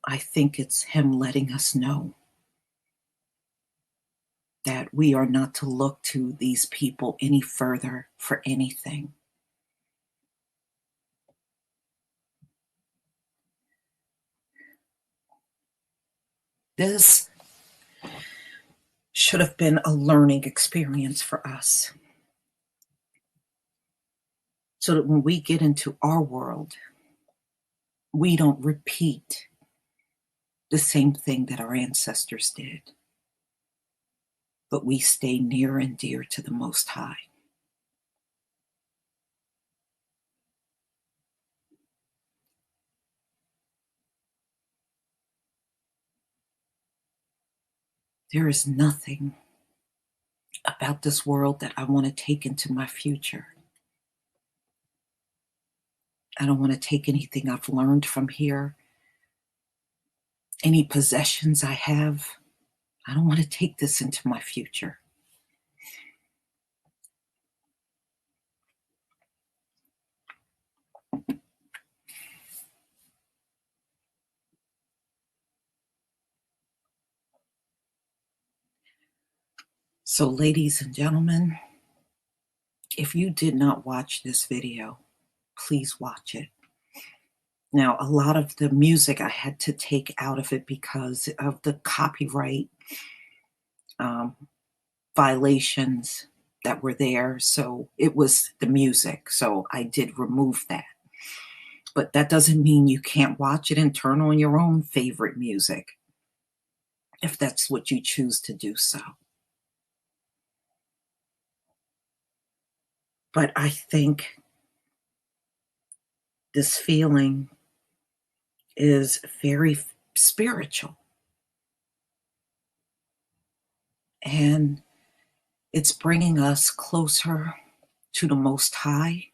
I think it's him letting us know that we are not to look to these people any further for anything. This should have been a learning experience for us, so that when we get into our world, we don't repeat the same thing that our ancestors did, but we stay near and dear to the Most High. There is nothing about this world that I want to take into my future. I don't want to take anything I've learned from here, any possessions I have. I don't want to take this into my future. So, ladies and gentlemen, if you did not watch this video, please watch it. Now, a lot of the music I had to take out of it because of the copyright um, violations that were there. So it was the music. So I did remove that. But that doesn't mean you can't watch it and turn on your own favorite music if that's what you choose to do so. But I think this feeling is very spiritual. And it's bringing us closer to the Most High.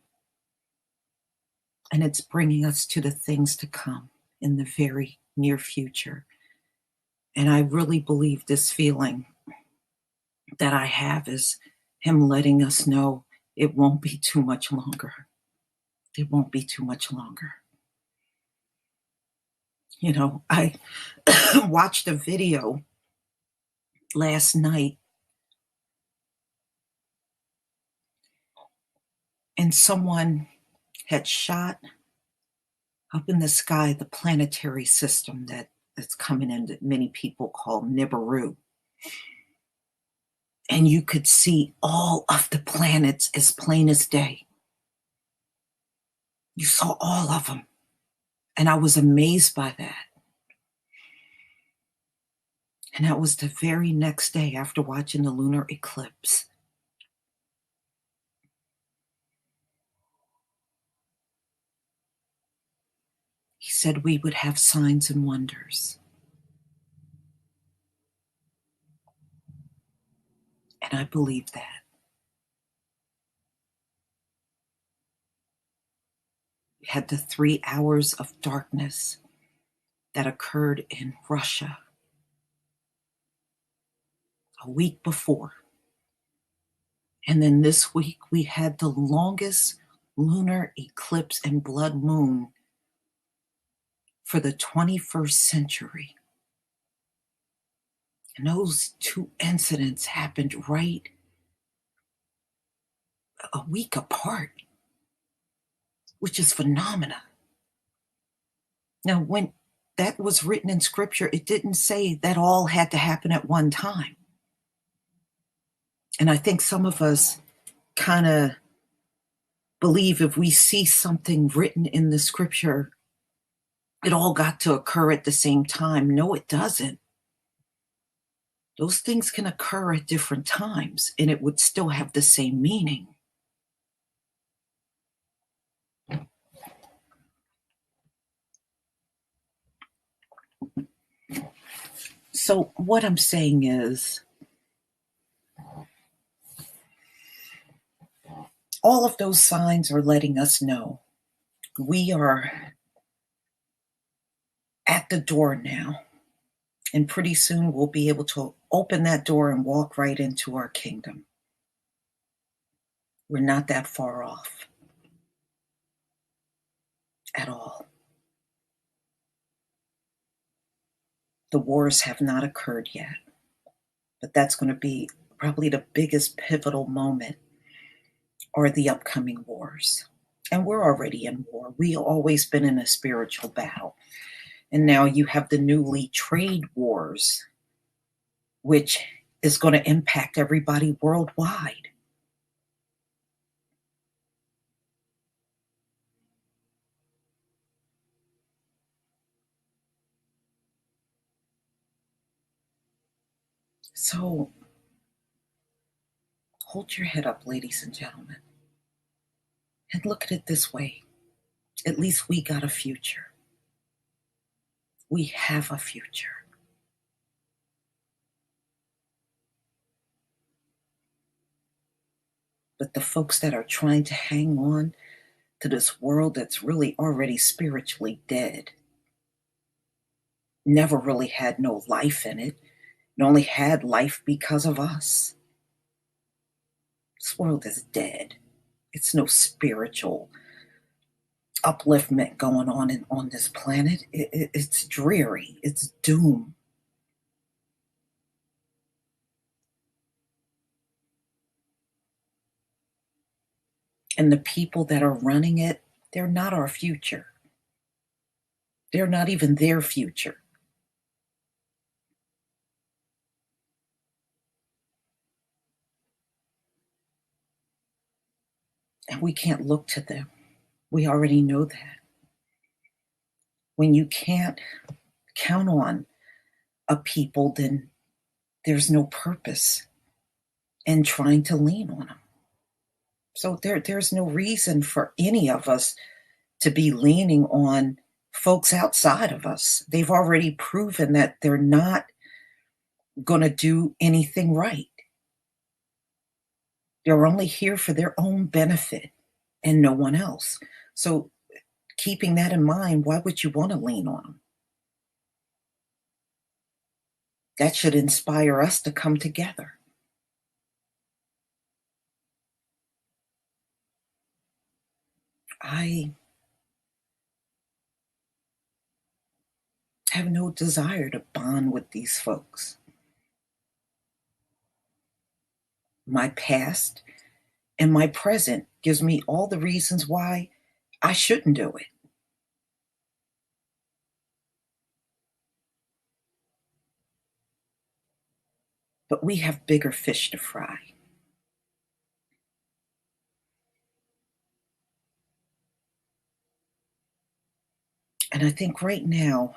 And it's bringing us to the things to come in the very near future. And I really believe this feeling that I have is him letting us know it won't be too much longer. It won't be too much longer. You know, I watched a video last night and someone had shot up in the sky the planetary system that's coming in that many people call Nibiru. And you could see all of the planets as plain as day. You saw all of them. And I was amazed by that. And that was the very next day after watching the lunar eclipse. He said we would have signs and wonders. And I believe that. We had the 3 hours of darkness that occurred in Russia a week before. And then this week we had the longest lunar eclipse and blood moon for the 21st century. And those two incidents happened right a week apart, which is phenomena. Now, when that was written in scripture, it didn't say that all had to happen at one time. And I think some of us kind of believe if we see something written in the scripture, it all got to occur at the same time. No, it doesn't. Those things can occur at different times and it would still have the same meaning. So, what I'm saying is, all of those signs are letting us know we are at the door now. And pretty soon we'll be able to open that door and walk right into our kingdom. We're not that far off at all. The wars have not occurred yet, but that's going to be probably the biggest pivotal moment, or the upcoming wars. And we're already in war. We've always been in a spiritual battle. And now you have the newly trade wars, which is going to impact everybody worldwide. So hold your head up, ladies and gentlemen, and look at it this way. At least we got a future. We have a future. But the folks that are trying to hang on to this world that's really already spiritually dead, never really had no life in it, and only had life because of us. This world is dead. It's no spiritual upliftment going on this planet. It's dreary. It's doom. And the people that are running it, they're not our future. They're not even their future. And we can't look to them. We already know that. When you can't count on a people, then there's no purpose in trying to lean on them. So there's no reason for any of us to be leaning on folks outside of us. They've already proven that they're not going to do anything right. They're only here for their own benefit and no one else. So, keeping that in mind, why would you want to lean on them? That should inspire us to come together. I have no desire to bond with these folks. My past and my present gives me all the reasons why I shouldn't do it. But we have bigger fish to fry. And I think right now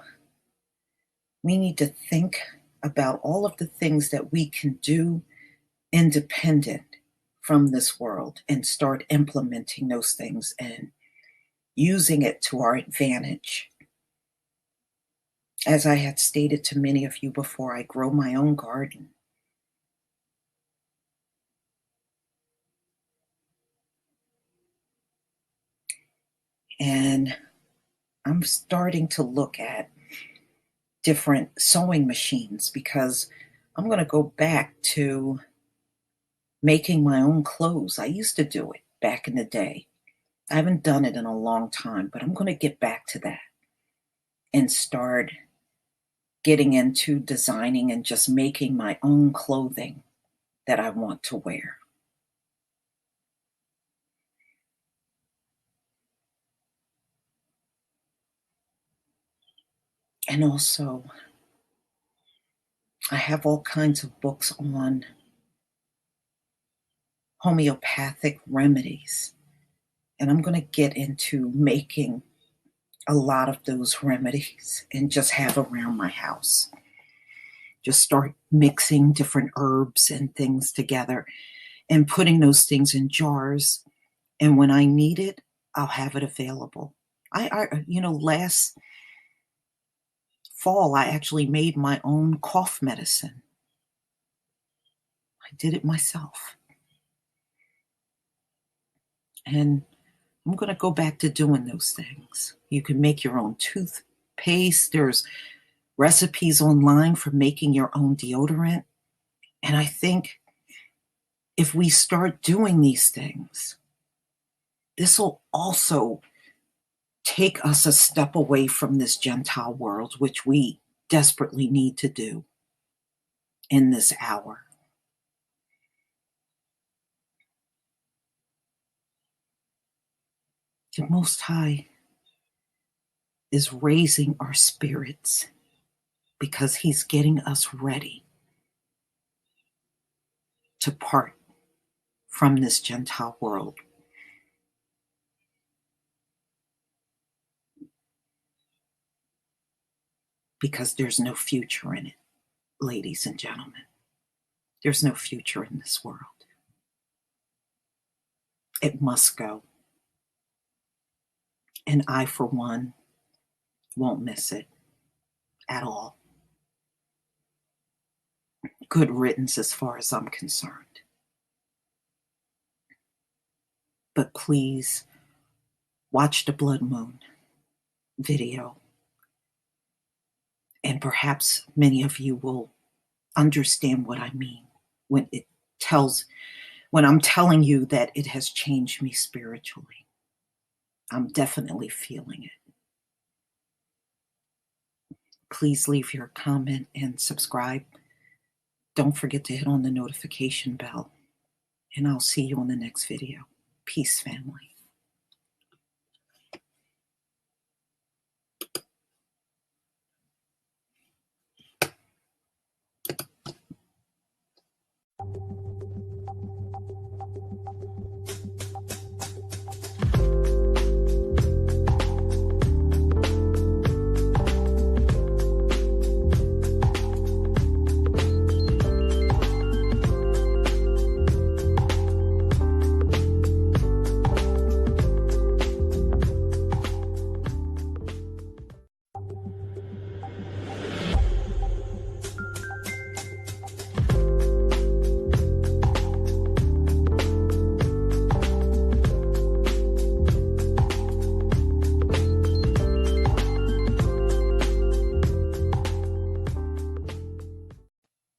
we need to think about all of the things that we can do independent from this world and start implementing those things and using it to our advantage. As I had stated to many of you before, I grow my own garden. And I'm starting to look at different sewing machines because I'm going to go back to making my own clothes. I used to do it back in the day. I haven't done it in a long time, but I'm going to get back to that and start getting into designing and just making my own clothing that I want to wear. And also, I have all kinds of books on homeopathic remedies. And I'm going to get into making a lot of those remedies and just have around my house. Just start mixing different herbs and things together and putting those things in jars. And when I need it, I'll have it available. Last fall, I actually made my own cough medicine. I did it myself. And I'm going to go back to doing those things. You can make your own toothpaste. There's recipes online for making your own deodorant. And I think if we start doing these things, this will also take us a step away from this Gentile world, which we desperately need to do in this hour. The Most High is raising our spirits because He's getting us ready to part from this Gentile world. Because there's no future in it, ladies and gentlemen. There's no future in this world. It must go. And I, for one, won't miss it at all. Good riddance as far as I'm concerned. But please watch the Blood Moon video. And perhaps many of you will understand what I mean when I'm telling you that it has changed me spiritually. I'm definitely feeling it. Please leave your comment and subscribe. Don't forget to hit on the notification bell. And I'll see you on the next video. Peace, family.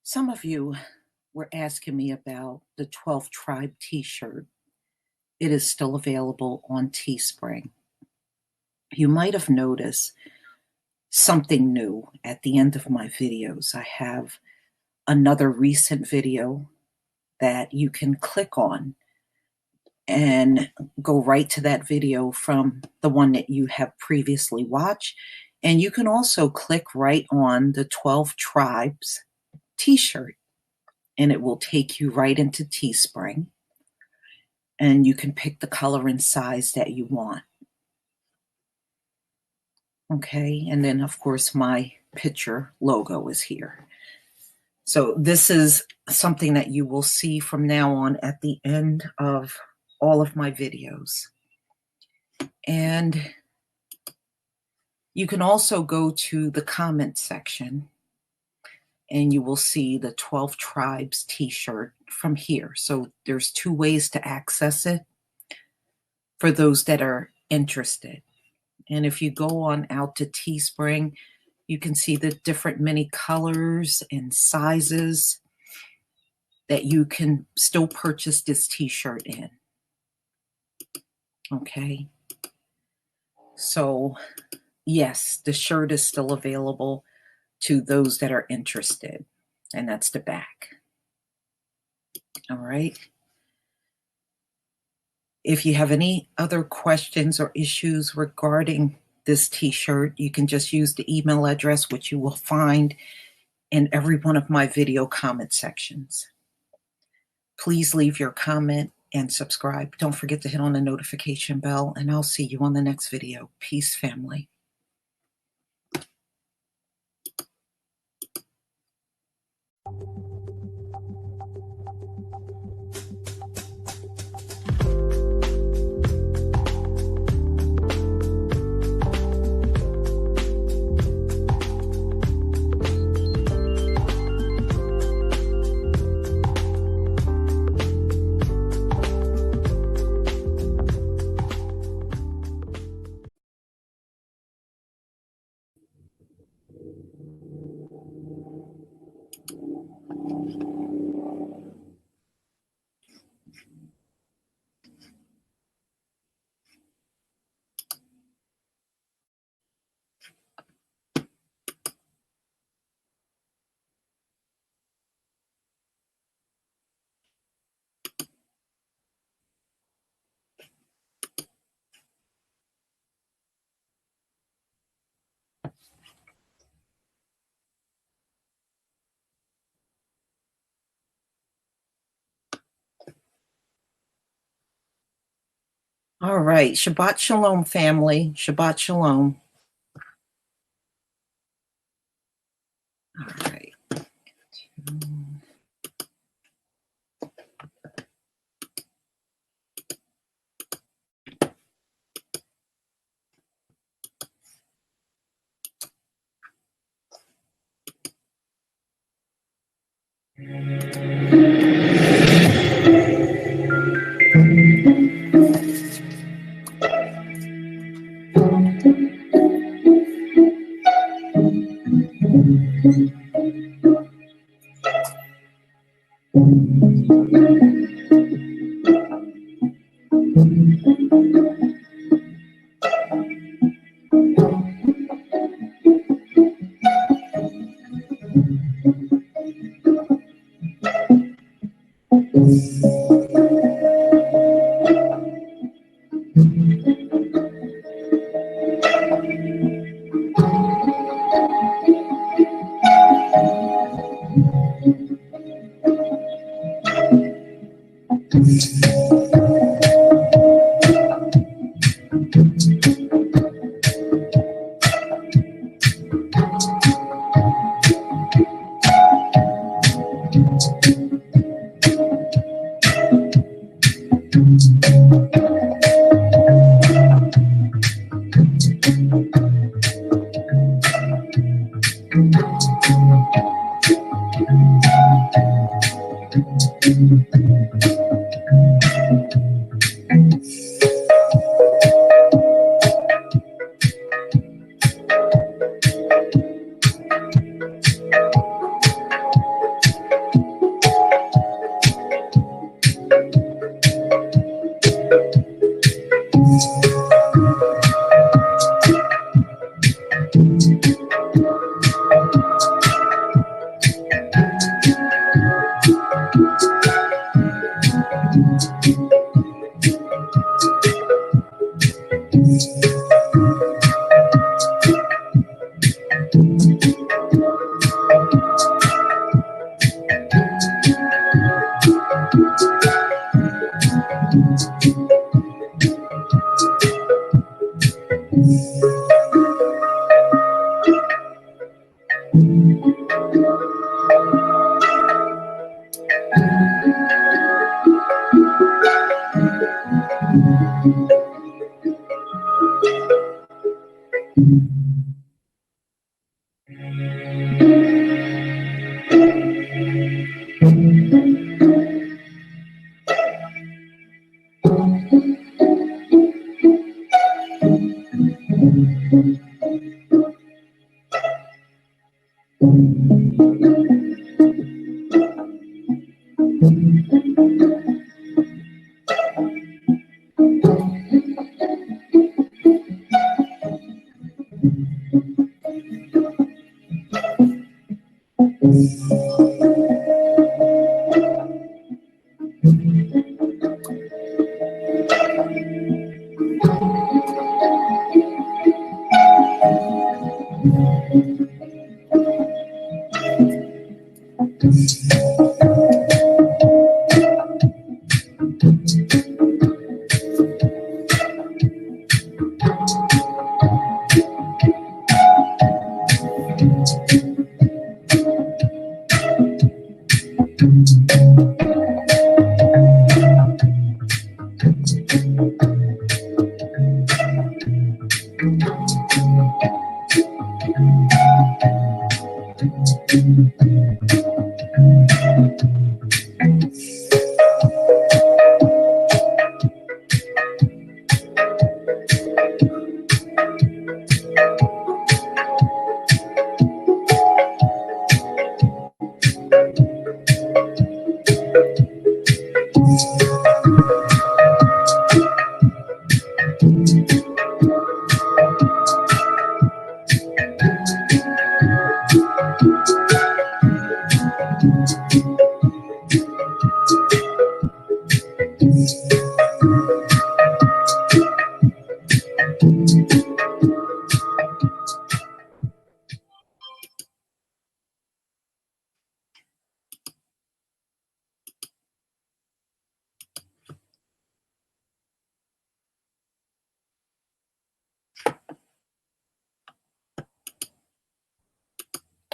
Some of you were asking me about the 12 Tribe t-shirt. It is still available on Teespring. You might have noticed something new at the end of my videos. I have another recent video that you can click on and go right to that video from the one that you have previously watched. And you can also click right on the 12 Tribes t-shirt, and it will take you right into Teespring, and you can pick the color and size that you want. Okay, and then of course my picture logo is here. So this is something that you will see from now on at the end of all of my videos. And you can also go to the comment section and you will see the 12 Tribes t-shirt from here. So there's two ways to access it for those that are interested. And if you go on out to Teespring, you can see the different many colors and sizes that you can still purchase this t-shirt in. Okay. So yes, the shirt is still available to those that are interested. And that's the back. All right. If you have any other questions or issues regarding this t-shirt, you can just use the email address, which you will find in every one of my video comment sections. Please leave your comment and subscribe. Don't forget to hit on the notification bell, and I'll see you on the next video. Peace, family. All right. Shabbat Shalom, family. Shabbat Shalom. All right.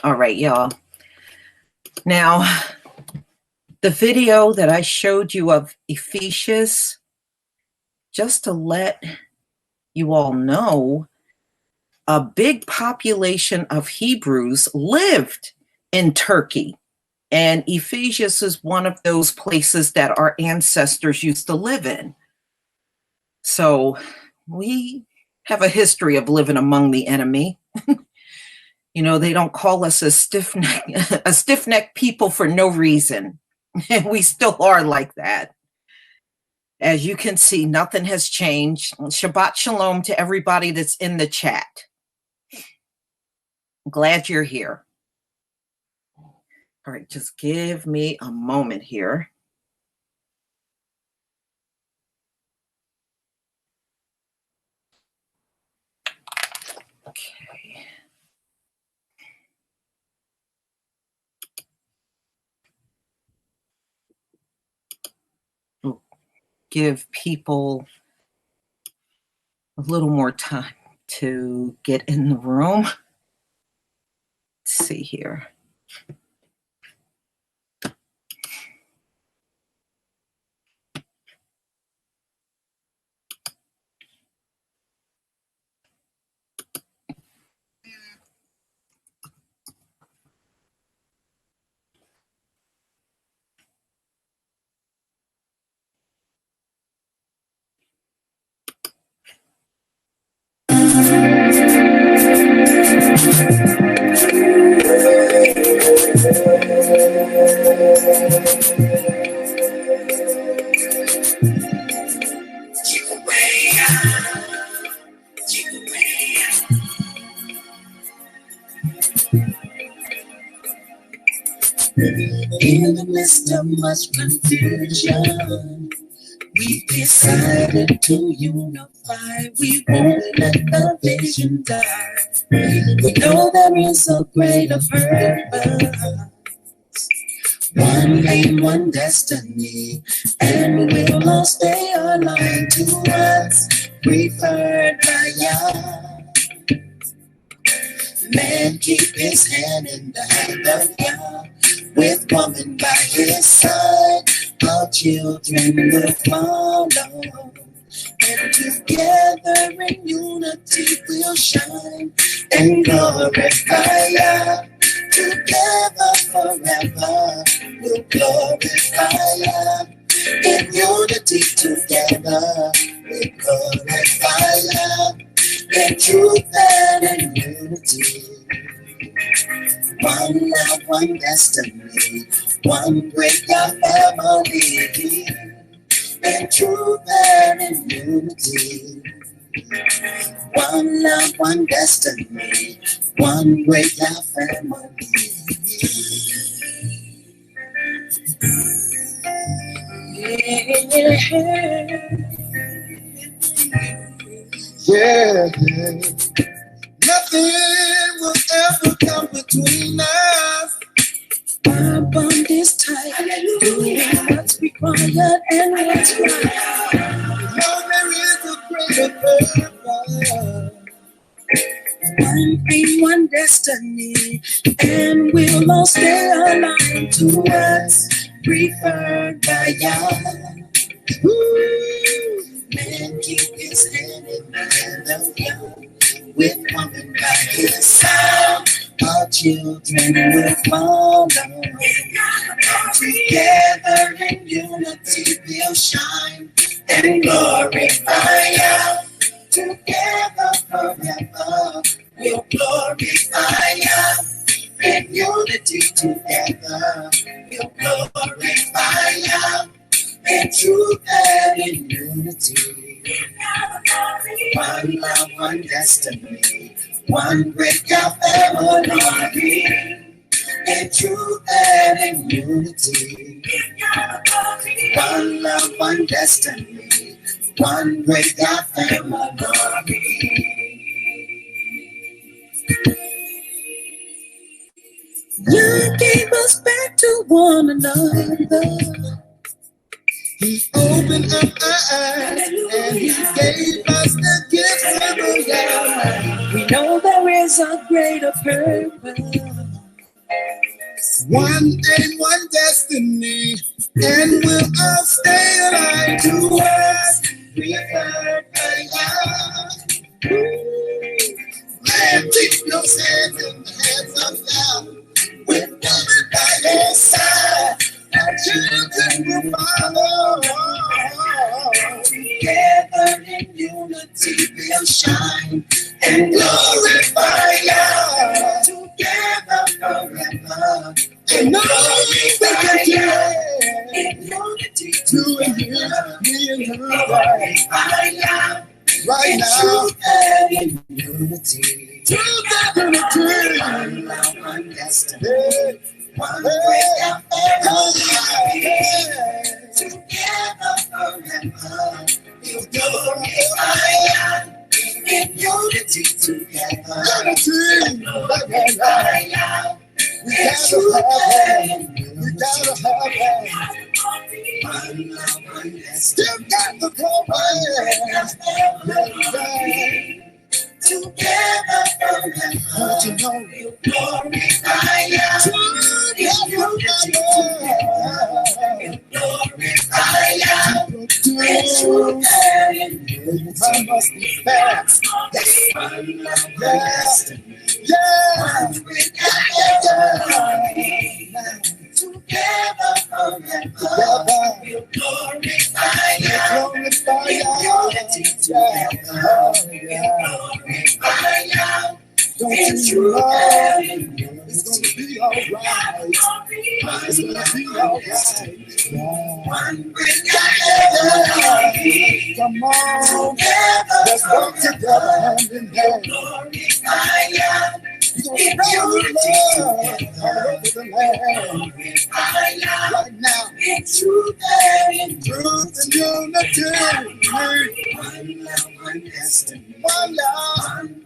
All right, y'all. Now, the video that I showed you of Ephesus, just to let you all know, a big population of Hebrews lived in Turkey. And Ephesus is one of those places that our ancestors used to live in. So we have a history of living among the enemy. You know, they don't call us a stiff-necked people for no reason. And we still are like that. As you can see, nothing has changed. Shabbat shalom to everybody that's in the chat. Glad you're here. All right, just give me a moment here. Okay. We'll give people a little more time to get in the room. Let's see here. In the midst of much confusion, we decided to unify. We won't let the vision die. We know there is a greater purpose, one aim, one destiny, and we'll all stay aligned to us, preferred by Yah. Man keep his hand in the hand of Yah, with woman by his side. Our children will follow, and together in unity we'll shine and glorify Yah. Together forever we'll glorify Yah. In unity together we'll glorify Yah. In truth and in unity, one love, one destiny, one great God family. In truth and in unity, one love, one destiny, one great God family. Yeah. Nothing will ever come between us. Our bond is tight, doing what's required and what's right. Know there is a greater purpose, one aim, one destiny, and we'll all stay aligned to what's preferred by Yah. Man keep his hand in the hand of Yah, with woman by his side. Our children will follow, together in unity we'll shine and glorify Yah. Together forever we'll glorify Yah. In unity together we'll glorify Yah. In truth and in unity, one love, one destiny, one great God family. In truth and in unity, one love, one destiny, one great God family. You gave us back to one another. He opened up our eyes and he gave us the gifts of the Yah. We know there is a greater purpose, One aim, one destiny, and we'll all stay alive to us. We are man, keep your hands in the hands of God. With women by your side, our children will follow. Together in unity we'll shine and glorify God. Together forever. And all we can do in unity to and glorify God. Right now, in unity. Together, one love, one destiny. One great together forever. You glorify God. In unity together. Unity. Glorify God. We gotta have it. One love, one destiny. Still got the glory. Together forever. Don't you know you glorify God? Unity together. You glorify God. It's true and unity must be fast. That's one love, one destiny. Yeah. Together forever. You glorify God. Unity together. You glorify God. It's true and it's gonna be alright. It's gonna be alright. One come on, let's work together hand in hand. Glorify God. In unity together. Over the land. Right now, in truth and unity. One love, one destiny. One love, one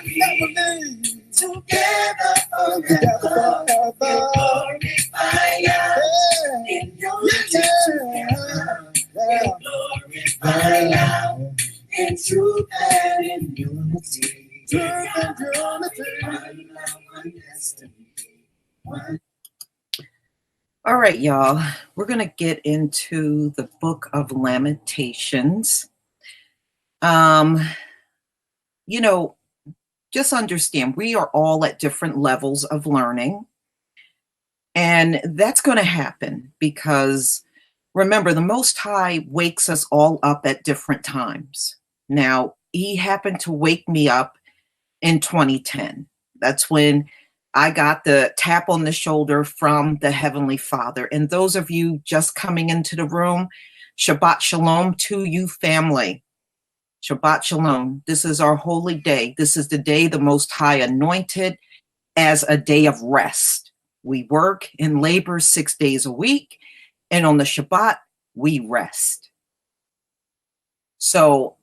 family. Together forever. Glorify God. In unity together. Glorify God. In truth and in unity. Truth and unity. One love, one destiny. All right, y'all. We're going to get into the book of Lamentations. You know, just understand we are all at different levels of learning. And that's going to happen because remember, the Most High wakes us all up at different times. Now, he happened to wake me up in 2010. That's when I got the tap on the shoulder from the Heavenly Father. And those of you just coming into the room, Shabbat Shalom to you, family. Shabbat Shalom. This is our holy day. This is the day the Most High anointed as a day of rest. We work and labor 6 days a week, and on the Shabbat, we rest. So,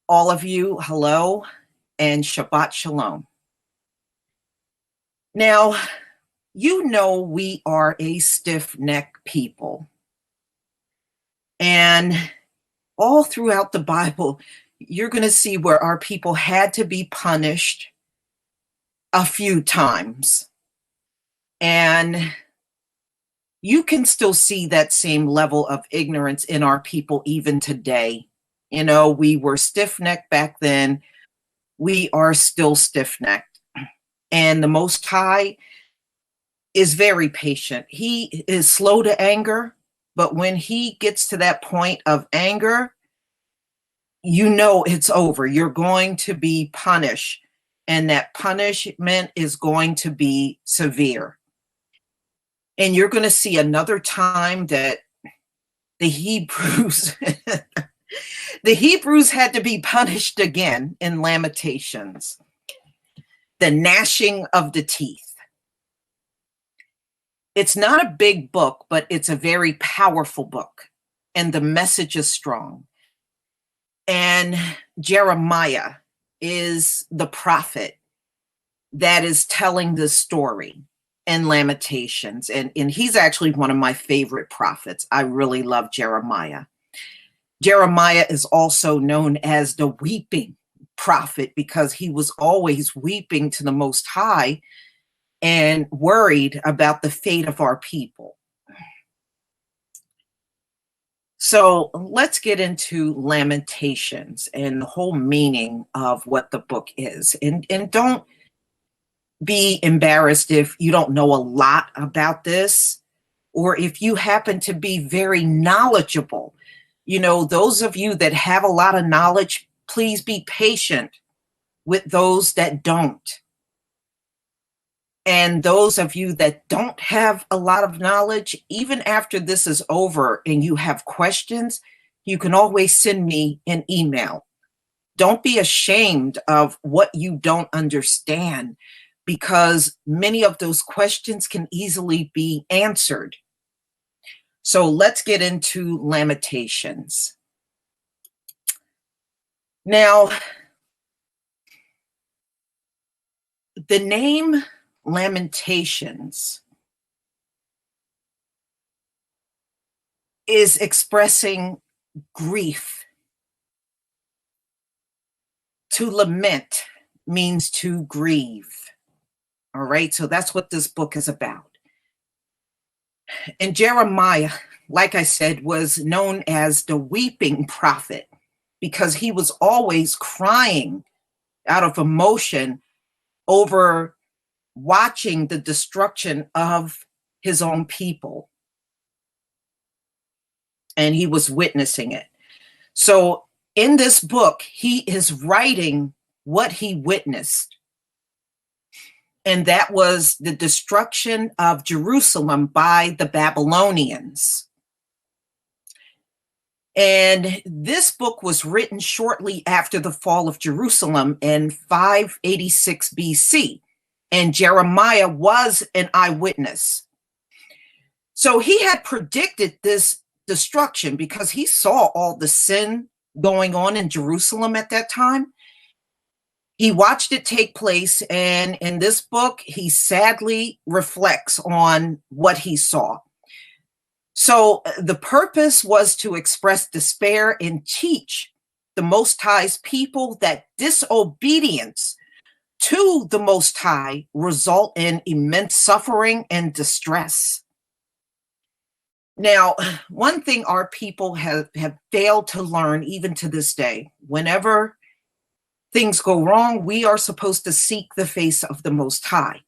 all of you, hello, and Shabbat Shalom. Now, you know we are a stiff-necked people. And all throughout the Bible, you're going to see where our people had to be punished a few times. And you can still see that same level of ignorance in our people even today. You know, we were stiff-necked back then. We are still stiff-necked. And the Most High is very patient. He is slow to anger, but when he gets to that point of anger, you know it's over. You're going to be punished, and that punishment is going to be severe. And you're going to see another time that the Hebrews the Hebrews had to be punished again in Lamentations. The gnashing of the teeth. It's not a big book, but it's a very powerful book, and the message is strong. And Jeremiah is the prophet that is telling this story in Lamentations. And he's actually one of my favorite prophets. I really love Jeremiah. Jeremiah is also known as the weeping prophet because he was always weeping to the Most High and worried about the fate of our people. So let's get into Lamentations and the whole meaning of what the book is. And don't be embarrassed if you don't know a lot about this, or if you happen to be very knowledgeable. You know, those of you that have a lot of knowledge, please be patient with those that don't. And those of you that don't have a lot of knowledge, even after this is over and you have questions, you can always send me an email. Don't be ashamed of what you don't understand, because many of those questions can easily be answered. So let's get into Lamentations. Now, the name Lamentations is expressing grief. To lament means to grieve. All right, so that's what this book is about. And Jeremiah, like I said, was known as the weeping prophet because he was always crying out of emotion over watching the destruction of his own people. And he was witnessing it. So in this book, he is writing what he witnessed. And that was the destruction of Jerusalem by the Babylonians. And this book was written shortly after the fall of Jerusalem in 586 BC. And Jeremiah was an eyewitness. So he had predicted this destruction because he saw all the sin going on in Jerusalem at that time. He watched it take place, and in this book, he sadly reflects on what he saw. So the purpose was to express despair and teach the Most High's people that disobedience to the Most High result in immense suffering and distress. Now, one thing our people have failed to learn even to this day, whenever things go wrong, we are supposed to seek the face of the Most High.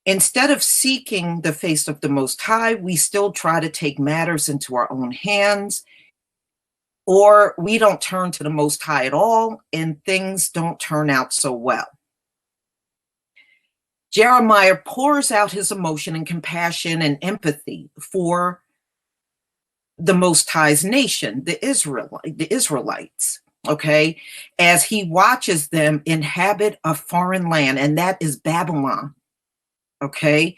Instead of seeking the face of the Most High, we still try to take matters into our own hands, or we don't turn to the Most High at all, and things don't turn out so well. Jeremiah pours out his emotion and compassion and empathy for the Most High's nation, the Israelites, okay, as he watches them inhabit a foreign land, and that is Babylon, okay.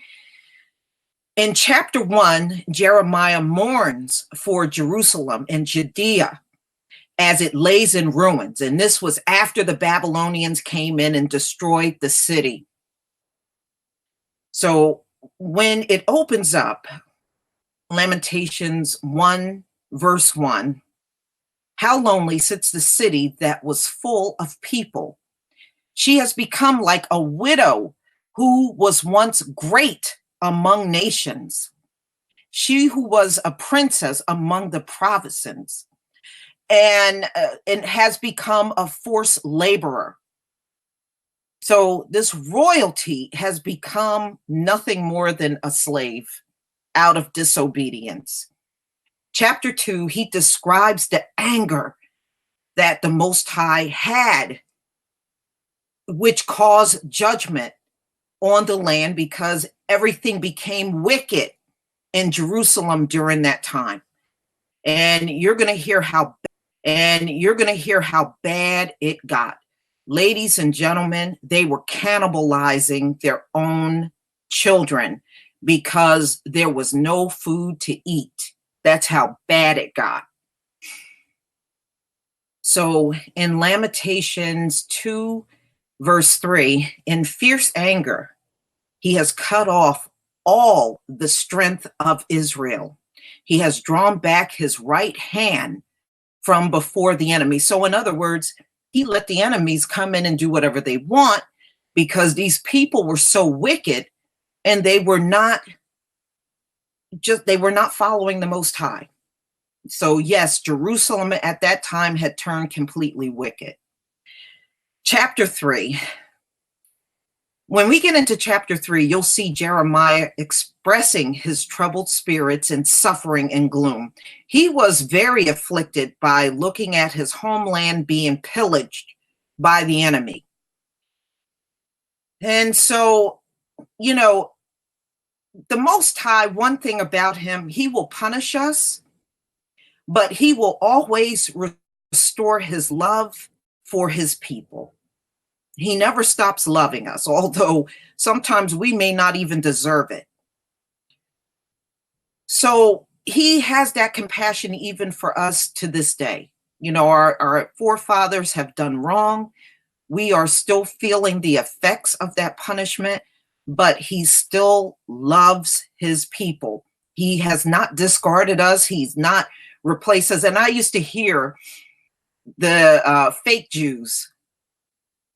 In chapter 1, Jeremiah mourns for Jerusalem and Judea as it lays in ruins, and this was after the Babylonians came in and destroyed the city. So when it opens up, Lamentations 1, verse 1, how lonely sits the city that was full of people. She has become like a widow who was once great among nations. She who was a princess among the provinces and has become a forced laborer. So this royalty has become nothing more than a slave out of disobedience. Chapter 2, he describes the anger that the Most High had, which caused judgment on the land because everything became wicked in Jerusalem during that time. And you're going to hear how bad it got. Ladies and gentlemen, they were cannibalizing their own children because there was no food to eat. That's how bad it got. So in Lamentations 2, verse 3, in fierce anger, he has cut off all the strength of Israel. He has drawn back his right hand from before the enemy. So in other words, he let the enemies come in and do whatever they want because these people were so wicked and they were not following the Most High. So yes, Jerusalem at that time had turned completely wicked. Chapter 3. When we get into chapter 3, you'll see Jeremiah expressing his troubled spirits and suffering and gloom. He was very afflicted by looking at his homeland being pillaged by the enemy. And so, you know, the Most High, one thing about him, he will punish us, but he will always restore his love for his people. He never stops loving us, although sometimes we may not even deserve it. So he has that compassion even for us to this day. You know, our forefathers have done wrong. We are still feeling the effects of that punishment, but he still loves his people. He has not discarded us. He's not replaced us. And I used to hear the fake Jews,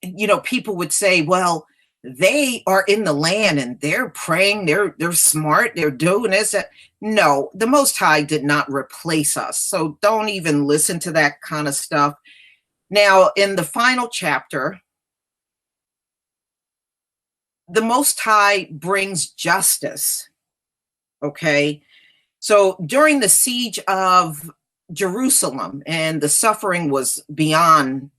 you know, people would say, well, they are in the land and they're praying, they're smart, they're doing this. No, the Most High did not replace us. So don't even listen to that kind of stuff. Now, in the final chapter, the Most High brings justice. Okay. So during the siege of Jerusalem, and the suffering was beyond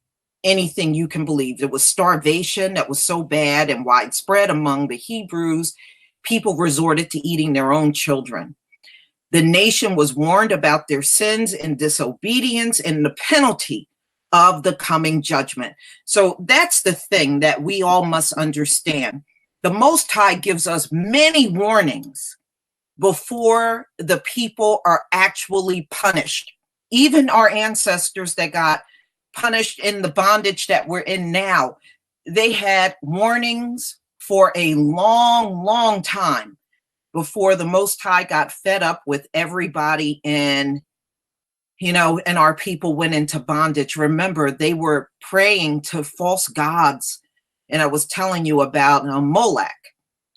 anything you can believe. There was starvation that was so bad and widespread among the Hebrews, people resorted to eating their own children. The nation was warned about their sins and disobedience and the penalty of the coming judgment. So that's the thing that we all must understand. The Most High gives us many warnings before the people are actually punished. Even our ancestors that got punished in the bondage that we're in now, they had warnings for a long, long time before the Most High got fed up with everybody and, you know, and our people went into bondage. Remember, they were praying to false gods. And I was telling you about Molech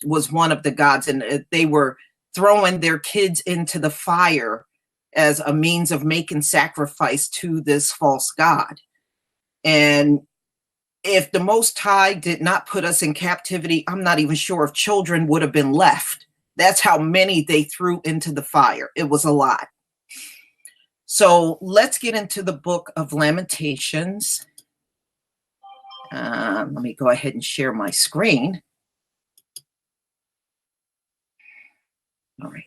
was one of the gods, and they were throwing their kids into the fire as a means of making sacrifice to this false god. And if the Most High did not put us in captivity, I'm not even sure if children would have been left. That's how many they threw into the fire. It was a lot. So let's get into the book of Lamentations. Let me go ahead and share my screen. All right.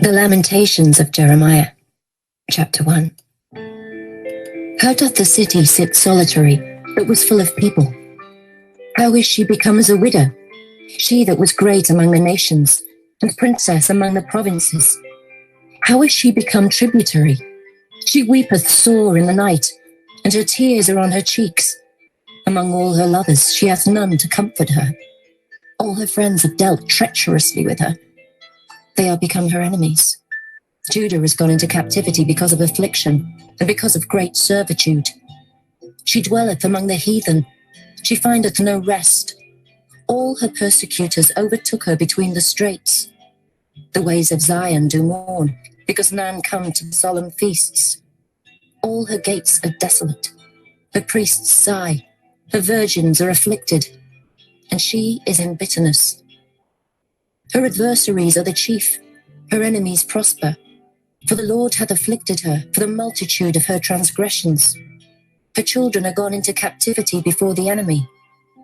The Lamentations of Jeremiah, Chapter 1. How doth the city sit solitary, that was full of people? How is she become as a widow, she that was great among the nations, and princess among the provinces? How is she become tributary? She weepeth sore in the night, and her tears are on her cheeks. Among all her lovers she hath none to comfort her. All her friends have dealt treacherously with her. They are become her enemies. Judah is gone into captivity because of affliction, and because of great servitude. She dwelleth among the heathen. She findeth no rest. All her persecutors overtook her between the straits. The ways of Zion do mourn, because none come to the solemn feasts. All her gates are desolate. Her priests sigh. Her virgins are afflicted, and she is in bitterness. Her adversaries are the chief. Her enemies prosper. For the Lord hath afflicted her for the multitude of her transgressions. Her children are gone into captivity before the enemy,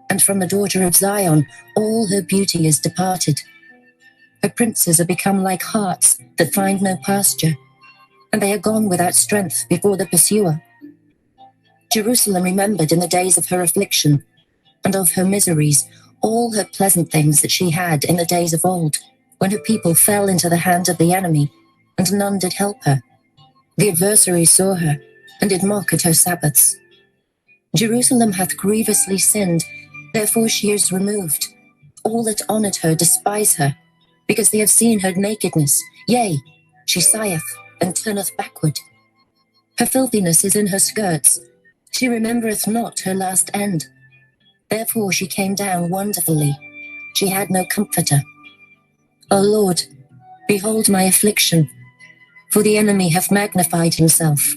and from the daughter of Zion all her beauty is departed. Her princes are become like harts that find no pasture, and they are gone without strength before the pursuer. Jerusalem remembered in the days of her affliction and of her miseries all her pleasant things that she had in the days of old, when her people fell into the hand of the enemy, and none did help her. The adversaries saw her, and did mock at her Sabbaths. Jerusalem hath grievously sinned, therefore she is removed. All that honoured her despise her, because they have seen her nakedness. Yea, she sigheth, and turneth backward. Her filthiness is in her skirts. She remembereth not her last end. Therefore she came down wonderfully. She had no comforter. O Lord, behold my affliction, for the enemy hath magnified himself.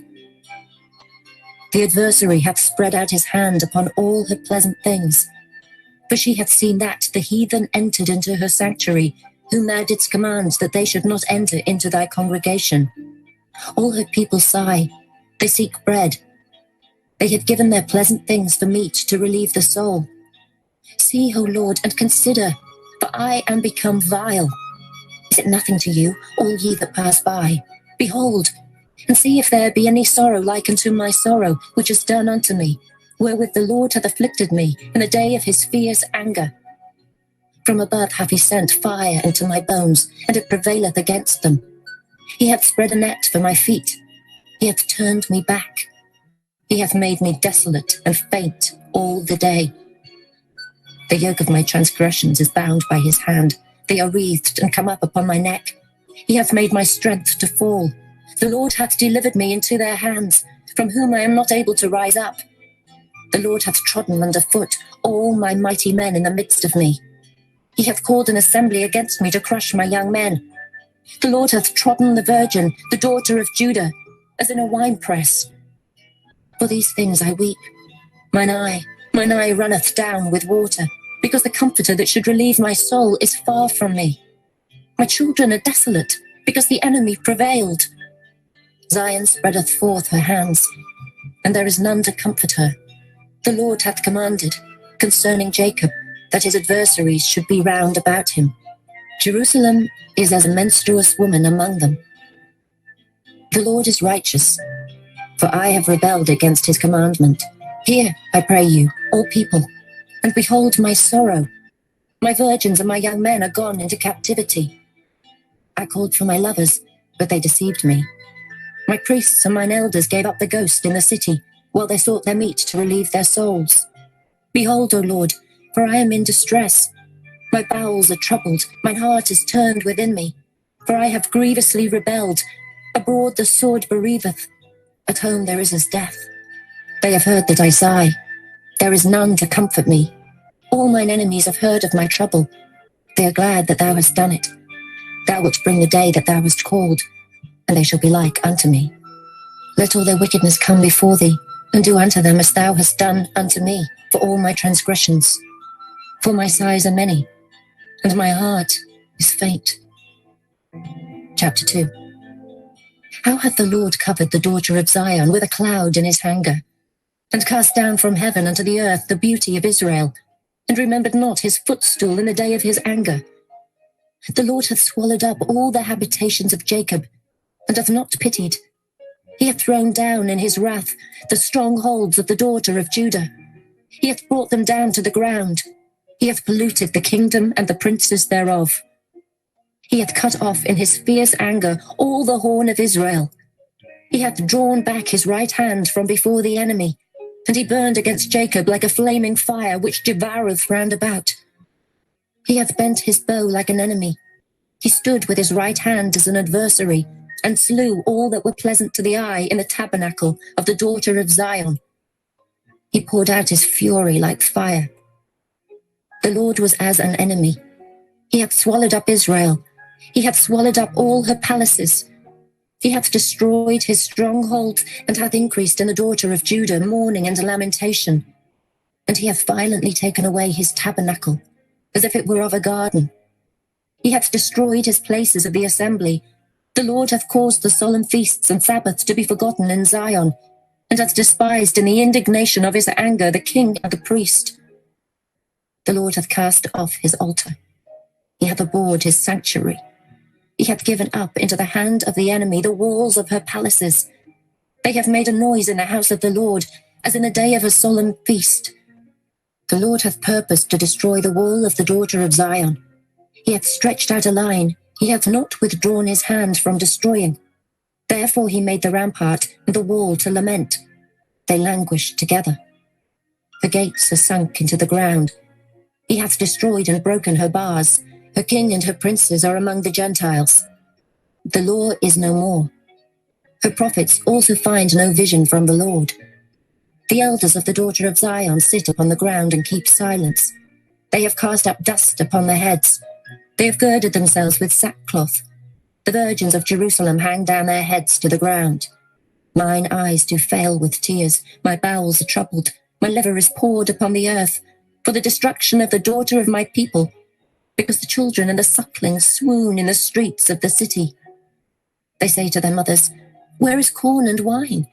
The adversary hath spread out his hand upon all her pleasant things. For she hath seen that the heathen entered into her sanctuary, whom thou didst command that they should not enter into thy congregation. All her people sigh, they seek bread. They have given their pleasant things for meat to relieve the soul. See, O Lord, and consider, for I am become vile. Is it nothing to you, all ye that pass by? Behold, and see if there be any sorrow like unto my sorrow, which is done unto me, wherewith the Lord hath afflicted me in the day of his fierce anger. From above hath he sent fire into my bones, and it prevaileth against them. He hath spread a net for my feet. He hath turned me back. He hath made me desolate and faint all the day. The yoke of my transgressions is bound by his hand. They are wreathed and come up upon my neck. He hath made my strength to fall. The Lord hath delivered me into their hands, from whom I am not able to rise up. The Lord hath trodden under foot all my mighty men in the midst of me. He hath called an assembly against me to crush my young men. The Lord hath trodden the virgin, the daughter of Judah, as in a winepress. For these things I weep. Mine eye runneth down with water, because the comforter that should relieve my soul is far from me. My children are desolate, because the enemy prevailed. Zion spreadeth forth her hands, and there is none to comfort her. The Lord hath commanded concerning Jacob, that his adversaries should be round about him. Jerusalem is as a menstruous woman among them. The Lord is righteous, for I have rebelled against his commandment. Hear, I pray you, all people, and behold my sorrow. My virgins and my young men are gone into captivity. I called for my lovers, but they deceived me. My priests and mine elders gave up the ghost in the city, while they sought their meat to relieve their souls. Behold, O Lord, for I am in distress. My bowels are troubled, mine heart is turned within me, for I have grievously rebelled. Abroad the sword bereaveth, at home there is as death. They have heard that I sigh. There is none to comfort me. All mine enemies have heard of my trouble. They are glad that thou hast done it. Thou wilt bring the day that thou hast called, and they shall be like unto me. Let all their wickedness come before thee, and do unto them as thou hast done unto me, for all my transgressions. For my sighs are many, and my heart is faint. Chapter 2. How hath the Lord covered the daughter of Zion with a cloud in his anger, and cast down from heaven unto the earth the beauty of Israel, and remembered not his footstool in the day of his anger. The Lord hath swallowed up all the habitations of Jacob, and hath not pitied. He hath thrown down in his wrath the strongholds of the daughter of Judah. He hath brought them down to the ground. He hath polluted the kingdom and the princes thereof. He hath cut off in his fierce anger all the horn of Israel. He hath drawn back his right hand from before the enemy, and he burned against Jacob like a flaming fire which devoureth round about. He hath bent his bow like an enemy. He stood with his right hand as an adversary, and slew all that were pleasant to the eye in the tabernacle of the daughter of Zion. He poured out his fury like fire. The Lord was as an enemy. He hath swallowed up Israel. He hath swallowed up all her palaces. He hath destroyed his stronghold, and hath increased in the daughter of Judah mourning and lamentation. And he hath violently taken away his tabernacle, as if it were of a garden. He hath destroyed his places of the assembly. The Lord hath caused the solemn feasts and Sabbaths to be forgotten in Zion, and hath despised in the indignation of his anger the king and the priest. The Lord hath cast off his altar. He hath abhorred his sanctuary. He hath given up into the hand of the enemy the walls of her palaces. They have made a noise in the house of the Lord, as in the day of a solemn feast. The Lord hath purposed to destroy the wall of the daughter of Zion. He hath stretched out a line. He hath not withdrawn his hand from destroying. Therefore he made the rampart and the wall to lament. They languished together. The gates are sunk into the ground. He hath destroyed and broken her bars. Her king and her princes are among the Gentiles. The law is no more. Her prophets also find no vision from the Lord. The elders of the daughter of Zion sit upon the ground and keep silence. They have cast up dust upon their heads. They have girded themselves with sackcloth. The virgins of Jerusalem hang down their heads to the ground. Mine eyes do fail with tears. My bowels are troubled. My liver is poured upon the earth, for the destruction of the daughter of my people, because the children and the sucklings swoon in the streets of the city. They say to their mothers, "Where is corn and wine?"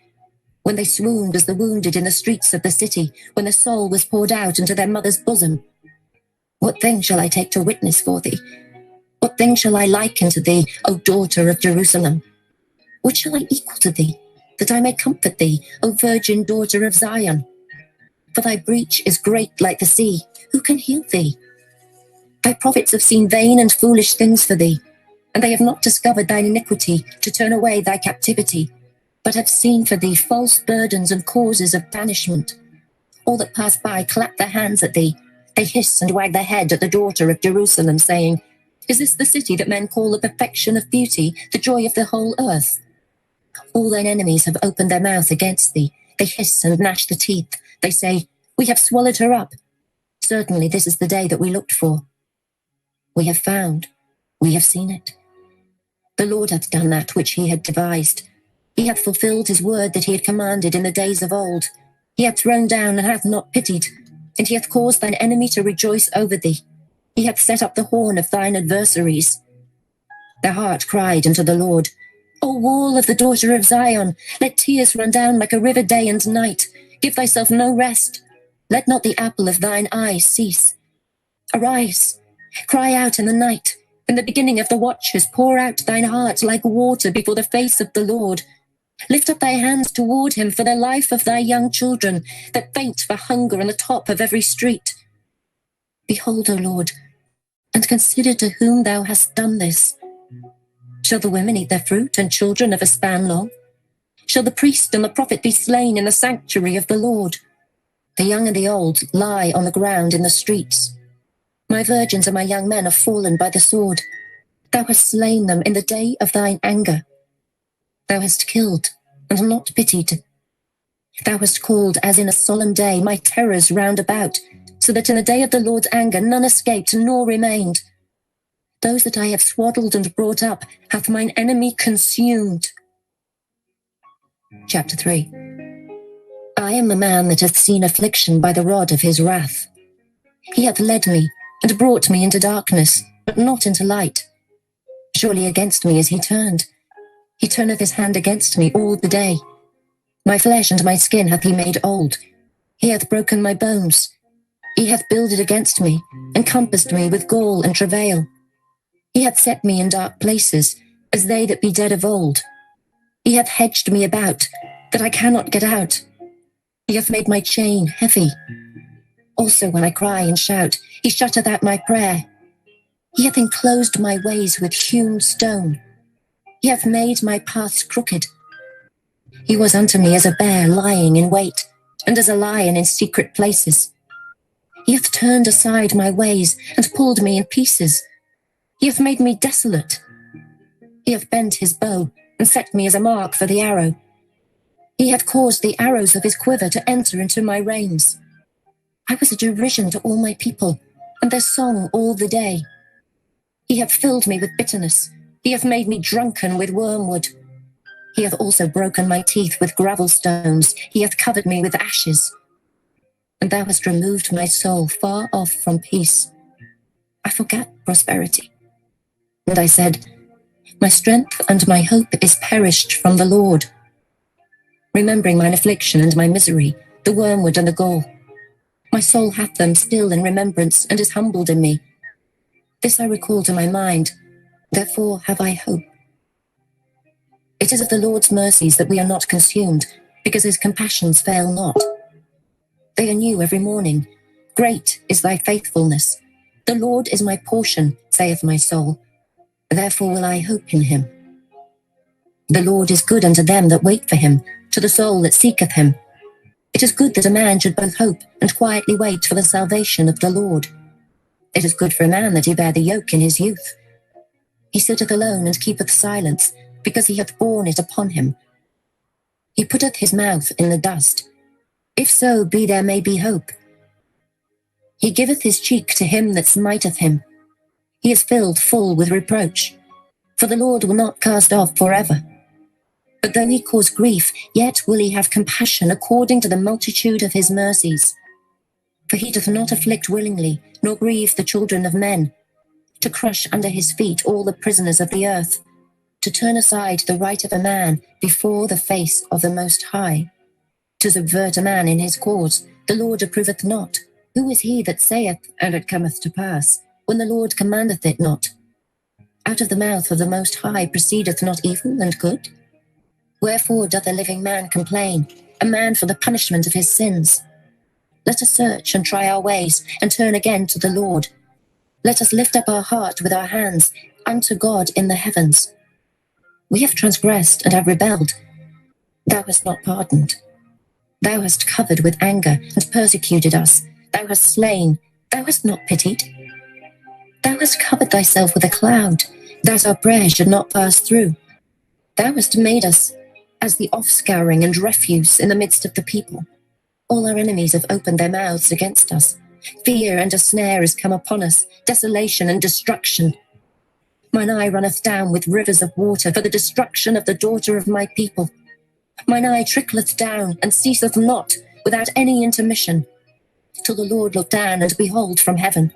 When they swooned as the wounded in the streets of the city, when their soul was poured out into their mother's bosom. What thing shall I take to witness for thee? What thing shall I liken to thee, O daughter of Jerusalem? What shall I equal to thee, that I may comfort thee, O virgin daughter of Zion? For thy breach is great like the sea. Who can heal thee? Thy prophets have seen vain and foolish things for thee, and they have not discovered thine iniquity to turn away thy captivity, but have seen for thee false burdens and causes of banishment. All that pass by clap their hands at thee. They hiss and wag their head at the daughter of Jerusalem, saying, "Is this the city that men call the perfection of beauty, the joy of the whole earth?" All thine enemies have opened their mouth against thee. They hiss and gnash the teeth. They say, "We have swallowed her up. Certainly this is the day that we looked for. We have found, we have seen it. The Lord hath done that which he had devised. He hath fulfilled his word that he had commanded in the days of old. He hath thrown down and hath not pitied, and he hath caused thine enemy to rejoice over thee. He hath set up the horn of thine adversaries. Their heart cried unto the Lord, O wall of the daughter of Zion, let tears run down like a river day and night. Give thyself no rest. Let not the apple of thine eye cease. Arise, cry out in the night. In the beginning of the watches, pour out thine heart like water before the face of the Lord. Lift up thy hands toward him for the life of thy young children, that faint for hunger on the top of every street. Behold, O Lord, and consider to whom thou hast done this. Shall the women eat their fruit, and children of a span long? Shall the priest and the prophet be slain in the sanctuary of the Lord? The young and the old lie on the ground in the streets. My virgins and my young men are fallen by the sword. Thou hast slain them in the day of thine anger. Thou hast killed and not pitied. Thou hast called as in a solemn day my terrors round about, so that in the day of the Lord's anger none escaped nor remained. Those that I have swaddled and brought up hath mine enemy consumed. Chapter 3. I am the man that hath seen affliction by the rod of his wrath. He hath led me and brought me into darkness, but not into light. Surely against me is he turned. He turneth his hand against me all the day. My flesh and my skin hath he made old. He hath broken my bones. He hath builded against me, encompassed me with gall and travail. He hath set me in dark places, as they that be dead of old. He hath hedged me about, that I cannot get out. He hath made my chain heavy. Also when I cry and shout, he shutteth out my prayer. He hath enclosed my ways with hewn stone. He hath made my paths crooked. He was unto me as a bear lying in wait, and as a lion in secret places. He hath turned aside my ways, and pulled me in pieces. He hath made me desolate. He hath bent his bow, and set me as a mark for the arrow. He hath caused the arrows of his quiver to enter into my reins. I was a derision to all my people, and their song all the day. He hath filled me with bitterness. He hath made me drunken with wormwood. He hath also broken my teeth with gravel stones. He hath covered me with ashes. And thou hast removed my soul far off from peace. I forgat prosperity. And I said, my strength and my hope is perished from the Lord. Remembering mine affliction and my misery, the wormwood and the gall. My soul hath them still in remembrance, and is humbled in me. This I recall to my mind, therefore have I hope. It is of the Lord's mercies that we are not consumed, because his compassions fail not. They are new every morning. Great is thy faithfulness. The Lord is my portion, saith my soul. Therefore will I hope in him. The Lord is good unto them that wait for him, to the soul that seeketh him. It is good that a man should both hope and quietly wait for the salvation of the Lord. It is good for a man that he bear the yoke in his youth. He sitteth alone and keepeth silence, because he hath borne it upon him. He putteth his mouth in the dust. If so be there may be hope. He giveth his cheek to him that smiteth him. He is filled full with reproach. For the Lord will not cast off forever. But though he cause grief, yet will he have compassion according to the multitude of his mercies. For he doth not afflict willingly, nor grieve the children of men, to crush under his feet all the prisoners of the earth, to turn aside the right of a man before the face of the Most High, to subvert a man in his cause, the Lord approveth not. Who is he that saith, and it cometh to pass, when the Lord commandeth it not? Out of the mouth of the Most High proceedeth not evil and good? Wherefore doth a living man complain, a man for the punishment of his sins? Let us search and try our ways, and turn again to the Lord. Let us lift up our heart with our hands unto God in the heavens. We have transgressed and have rebelled. Thou hast not pardoned. Thou hast covered with anger and persecuted us. Thou hast slain. Thou hast not pitied. Thou hast covered thyself with a cloud, that our prayer should not pass through. Thou hast made us as the offscouring and refuse in the midst of the people. All our enemies have opened their mouths against us. Fear and a snare is come upon us, desolation and destruction. Mine eye runneth down with rivers of water for the destruction of the daughter of my people. Mine eye trickleth down and ceaseth not without any intermission, till the Lord look down and behold from heaven.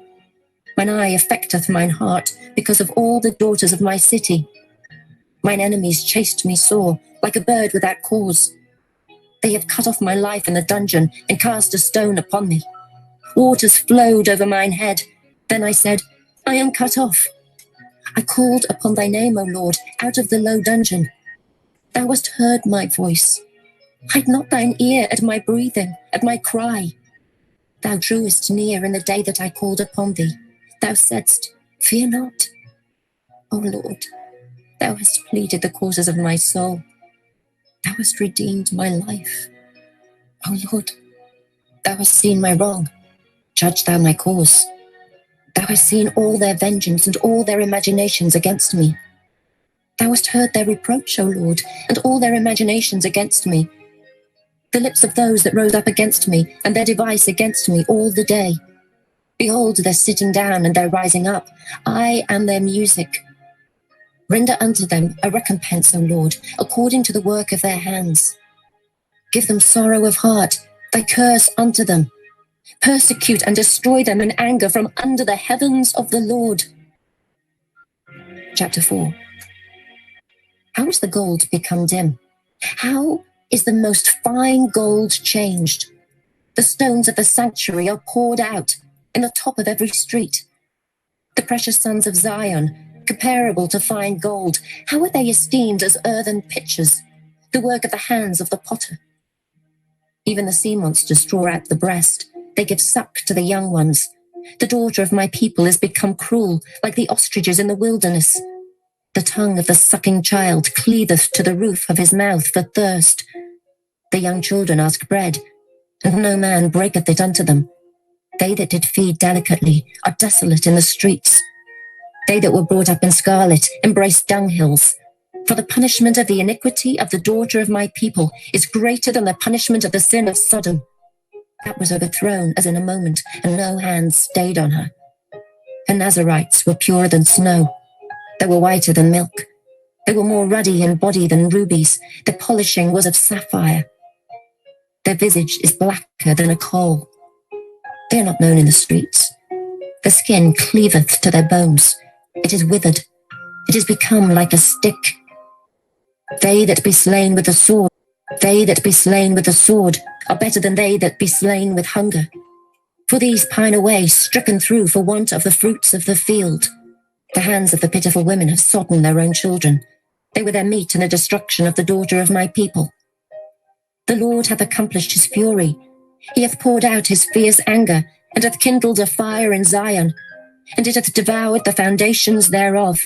Mine eye affecteth mine heart because of all the daughters of my city. Mine enemies chased me sore, like a bird without cause. They have cut off my life in the dungeon and cast a stone upon me. Waters flowed over mine head. Then I said, I am cut off. I called upon thy name, O Lord, out of the low dungeon. Thou hast heard my voice. Hide not thine ear at my breathing, at my cry. Thou drewest near in the day that I called upon thee. Thou saidst, fear not. O Lord, thou hast pleaded the causes of my soul. Thou hast redeemed my life. O Lord, thou hast seen my wrong. Judge thou my cause. Thou hast seen all their vengeance and all their imaginations against me. Thou hast heard their reproach, O Lord, and all their imaginations against me. The lips of those that rose up against me, and their device against me all the day. Behold, their sitting down and their rising up. I am their music. Render unto them a recompense, O Lord, according to the work of their hands. Give them sorrow of heart, thy curse unto them. Persecute and destroy them in anger from under the heavens of the Lord. Chapter 4. How is the gold become dim? How is the most fine gold changed? The stones of the sanctuary are poured out in the top of every street. The precious sons of Zion, comparable to fine gold, how are they esteemed as earthen pitchers, the work of the hands of the potter? Even the sea monsters draw out the breast. They give suck to the young ones. The daughter of my people is become cruel, like the ostriches in the wilderness. The tongue of the sucking child cleaveth to the roof of his mouth for thirst. The young children ask bread, and no man breaketh it unto them. They that did feed delicately are desolate in the streets. They that were brought up in scarlet embrace dunghills. For the punishment of the iniquity of the daughter of my people is greater than the punishment of the sin of Sodom. That was overthrown as in a moment, and no hand stayed on her. Her Nazarites were purer than snow. They were whiter than milk. They were more ruddy in body than rubies. Their polishing was of sapphire. Their visage is blacker than a coal. They are not known in the streets. The skin cleaveth to their bones. It is withered. It is become like a stick. They that be slain with the sword, are better than they that be slain with hunger. For these pine away, stricken through for want of the fruits of the field. The hands of the pitiful women have sodden their own children. They were their meat in the destruction of the daughter of my people. The Lord hath accomplished his fury. He hath poured out his fierce anger, and hath kindled a fire in Zion, and it hath devoured the foundations thereof.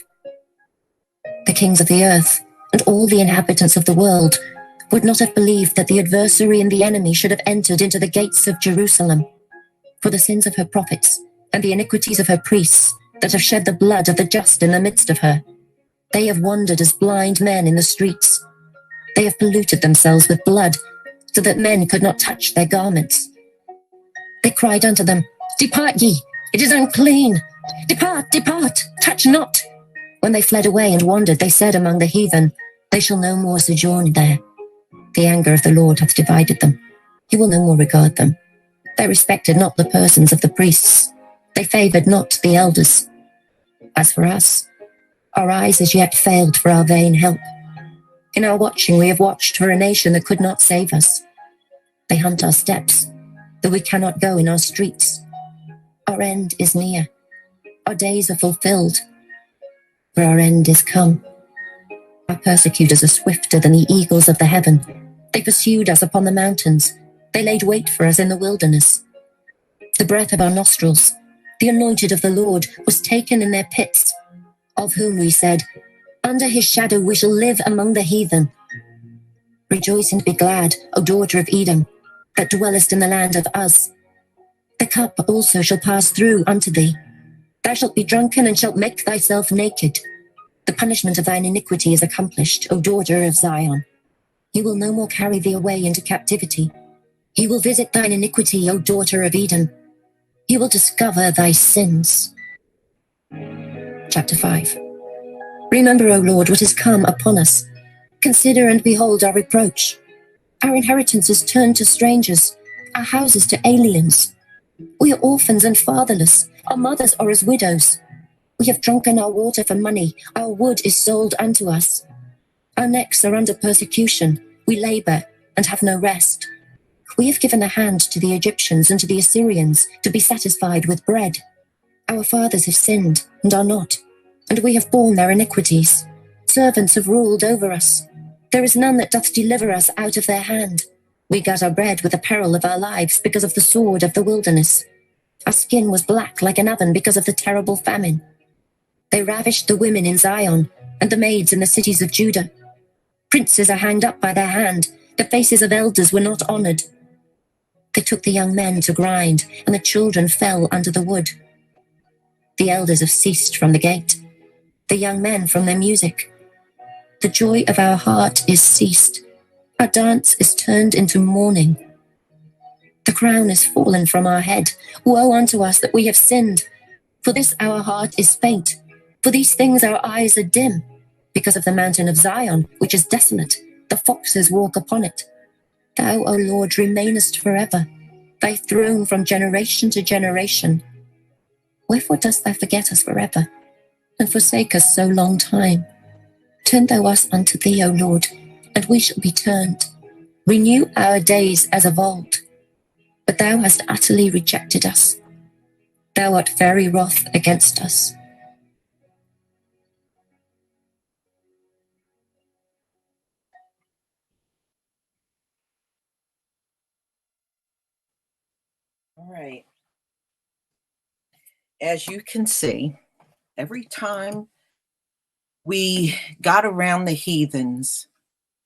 The kings of the earth, and all the inhabitants of the world, would not have believed that the adversary and the enemy should have entered into the gates of Jerusalem. For the sins of her prophets, and the iniquities of her priests, that have shed the blood of the just in the midst of her, they have wandered as blind men in the streets. They have polluted themselves with blood, so that men could not touch their garments. They cried unto them, Depart ye, it is unclean. Depart, depart, touch not. When they fled away and wandered, they said among the heathen, They shall no more sojourn there. The anger of the Lord hath divided them. He will no more regard them. They respected not the persons of the priests. They favoured not the elders. As for us, our eyes as yet failed for our vain help. In our watching we have watched for a nation that could not save us. They hunt our steps, though we cannot go in our streets. Our end is near. Our days are fulfilled, for our end is come. Our persecutors are swifter than the eagles of the heaven. They pursued us upon the mountains. They laid wait for us in the wilderness. The breath of our nostrils, the anointed of the Lord, was taken in their pits, of whom we said, Under his shadow we shall live among the heathen. Rejoice and be glad, O daughter of Edom, that dwellest in the land of Uz. The cup also shall pass through unto thee. Thou shalt be drunken and shalt make thyself naked. The punishment of thine iniquity is accomplished, O daughter of Zion. He will no more carry thee away into captivity. He will visit thine iniquity, O daughter of Edom. He will discover thy sins. Chapter 5. Remember, O Lord, what is come upon us. Consider and behold our reproach. Our inheritance is turned to strangers, our houses to aliens. We are orphans and fatherless. Our mothers are as widows. We have drunken our water for money. Our wood is sold unto us. Our necks are under persecution. We labor and have no rest. We have given a hand to the Egyptians and to the Assyrians to be satisfied with bread. Our fathers have sinned and are not, and we have borne their iniquities. Servants have ruled over us. There is none that doth deliver us out of their hand. We got our bread with the peril of our lives because of the sword of the wilderness. Our skin was black like an oven because of the terrible famine. They ravished the women in Zion and the maids in the cities of Judah. Princes are hanged up by their hand. The faces of elders were not honored. They took the young men to grind, and the children fell under the wood. The elders have ceased from the gate, the young men from their music. The joy of our heart is ceased. Our dance is turned into mourning. The crown is fallen from our head. Woe unto us that we have sinned. For this our heart is faint. For these things our eyes are dim. Because of the mountain of Zion, which is desolate, the foxes walk upon it. Thou, O Lord, remainest forever, thy throne from generation to generation. Wherefore dost thou forget us forever, and forsake us so long time? Turn thou us unto thee, O Lord, and we shall be turned. Renew our days as of old. But thou hast utterly rejected us. Thou art very wroth against us. All right. As you can see, every time we got around the heathens,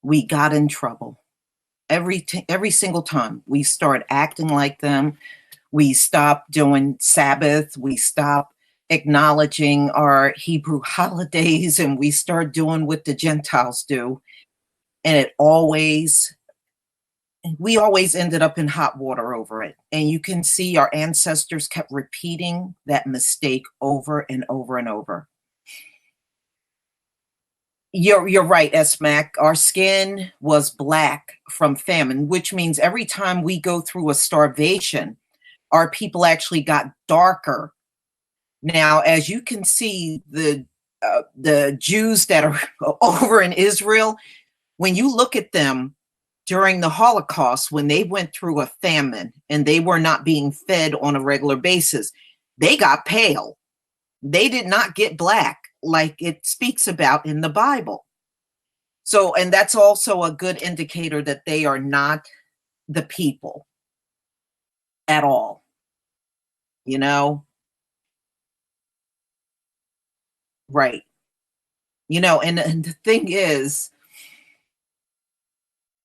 we got in trouble. Every single time we start acting like them, we stop doing Sabbath, we stop acknowledging our Hebrew holidays, and we start doing what the Gentiles do. And we always ended up in hot water over it. And you can see our ancestors kept repeating that mistake over and over and over. You're right, Esmac. Our skin was black from famine, which means every time we go through a starvation, our people actually got darker. Now, as you can see, the Jews that are over in Israel, when you look at them during the Holocaust, when they went through a famine and they were not being fed on a regular basis, they got pale. They did not get black like it speaks about in the Bible. So, and that's also a good indicator that they are not the people at all, you know? Right. And the thing is,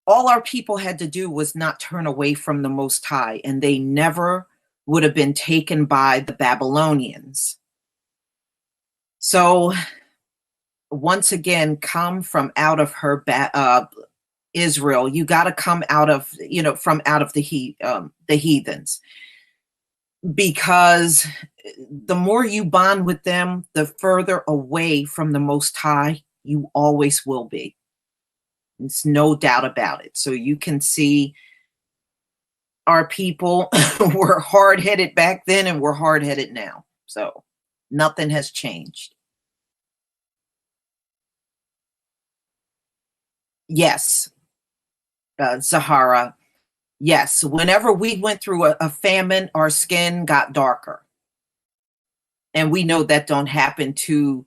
all our people had to do was not turn away from the Most High, and they never would have been taken by the Babylonians. So, once again, come from out of her Israel. You got to come out of, from out of the heathens, because the more you bond with them, the further away from the Most High you always will be. It's no doubt about it. So you can see our people were hard headed back then and we're hard headed now. So nothing has changed. Yes, Zahara. Yes, whenever we went through a famine, our skin got darker. And we know that don't happen to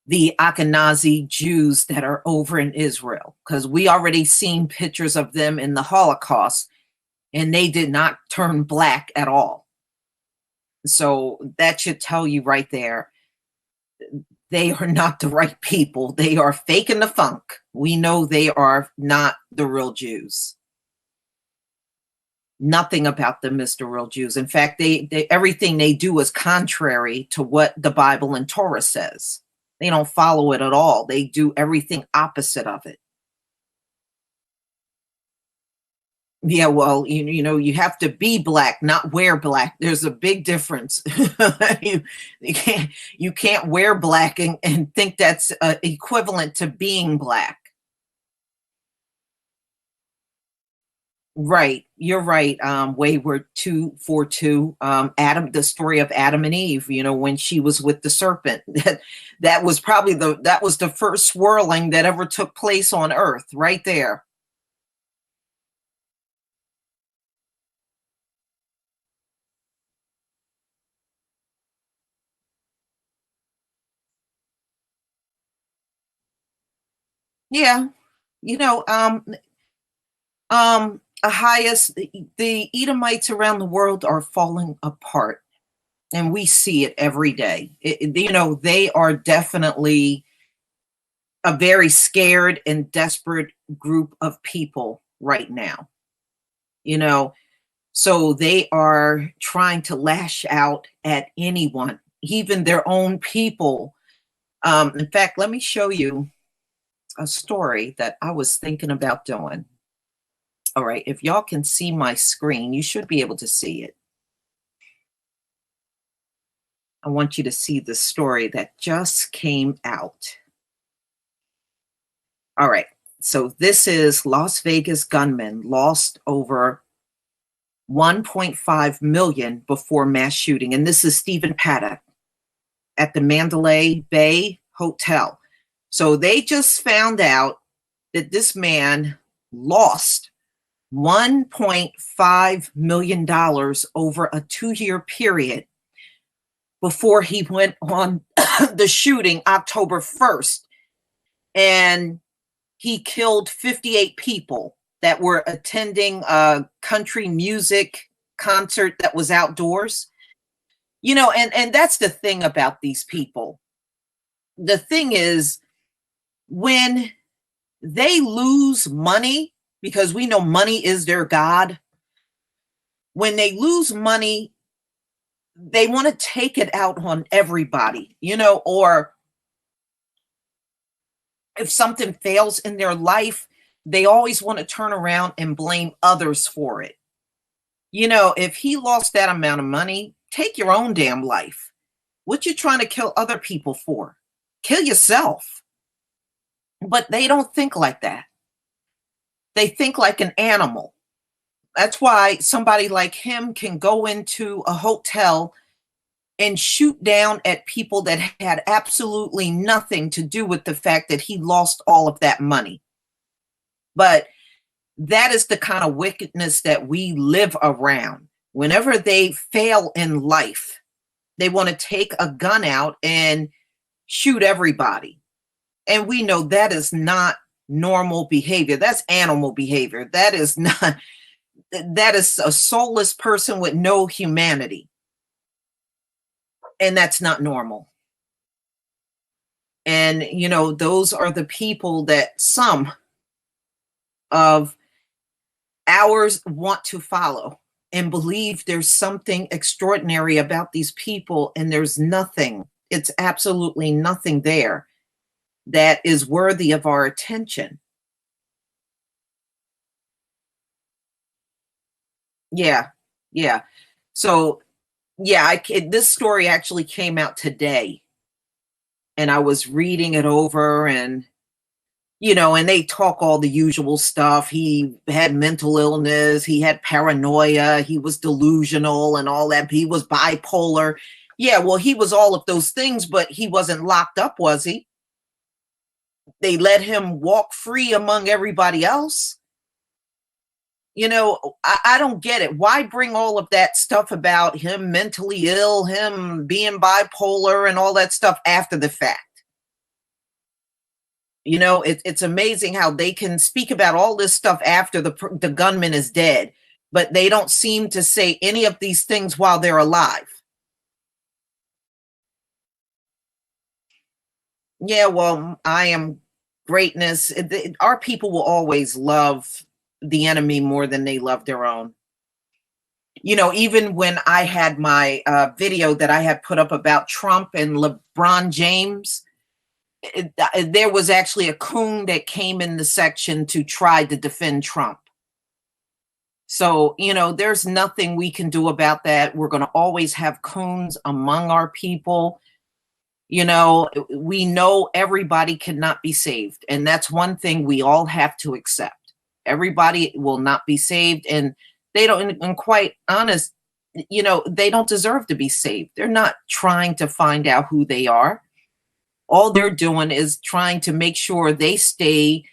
the Ashkenazi Jews that are over in Israel, because we already seen pictures of them in the Holocaust, and they did not turn black at all. So that should tell you right there, they are not the right people. They are faking the funk. We know they are not the real Jews. Nothing about them is the real Jews. In fact, they everything they do is contrary to what the Bible and Torah says. They don't follow it at all. They do everything opposite of it. Yeah, well, you have to be black, not wear black. There's a big difference. you, you can't wear black and think that's equivalent to being black. Right, you're right. Wayward 242. Adam, the story of Adam and Eve. When she was with the serpent. That was probably that was the first swirling that ever took place on Earth. Right there. Yeah, you know, um, highest the Edomites around the world are falling apart, and we see it every day. They are definitely a very scared and desperate group of people right now. You know, so they are trying to lash out at anyone, even their own people. In fact, let me show you a story that I was thinking about doing. All right, if y'all can see my screen, you should be able to see it. I want you to see the story that just came out. All right, so this is Las Vegas gunmen lost over 1.5 million before mass shooting. And this is Stephen Paddock at the Mandalay Bay Hotel. So they just found out that this man lost $1.5 million over a 2-year period before he went on the shooting October 1st. And he killed 58 people that were attending a country music concert that was outdoors. And that's the thing about these people. The thing is, when they lose money, because we know money is their God, when they lose money, they want to take it out on everybody, or if something fails in their life, they always want to turn around and blame others for it. If he lost that amount of money, take your own damn life. What you trying to kill other people for? Kill yourself. But they don't think like that. They think like an animal. That's why somebody like him can go into a hotel and shoot down at people that had absolutely nothing to do with the fact that he lost all of that money. But that is the kind of wickedness that we live around. Whenever they fail in life, They want to take a gun out and shoot everybody. And we know that is not normal behavior. That's animal behavior. That is not, that is a soulless person with no humanity. And that's not normal. And, those are the people that some of ours want to follow and believe there's something extraordinary about these people. And there's nothing, it's absolutely nothing there that is worthy of our attention. Yeah. Yeah. So, yeah, this story actually came out today, and I was reading it over, and and they talk all the usual stuff. He had mental illness, he had paranoia, he was delusional and all that. He was bipolar. Yeah, well, he was all of those things, but he wasn't locked up, was he? They let him walk free among everybody else. I don't get it. Why bring all of that stuff about him mentally ill, him being bipolar, and all that stuff after the fact? It's amazing how they can speak about all this stuff after the gunman is dead, but they don't seem to say any of these things while they're alive. Yeah, well, I am greatness. Our people will always love the enemy more than they love their own. Even when I had my video that I had put up about Trump and LeBron James, there was actually a coon that came in the section to try to defend Trump. So, there's nothing we can do about that. We're going to always have coons among our people. We know everybody cannot be saved. And that's one thing we all have to accept. Everybody will not be saved. And they don't, and quite honest, they don't deserve to be saved. They're not trying to find out who they are. All they're doing is trying to make sure they stay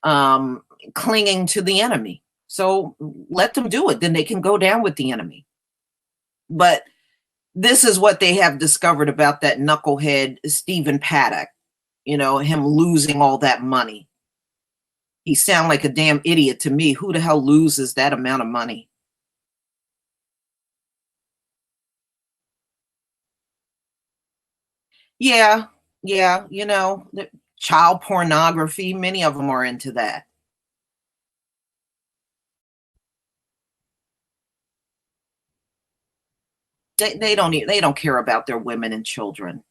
clinging to the enemy. So let them do it. Then they can go down with the enemy. But this is what they have discovered about that knucklehead Stephen Paddock, him losing all that money. He sound like a damn idiot to me. Who the hell loses that amount of money? Yeah, yeah, child pornography, many of them are into that. They don't care about their women and children.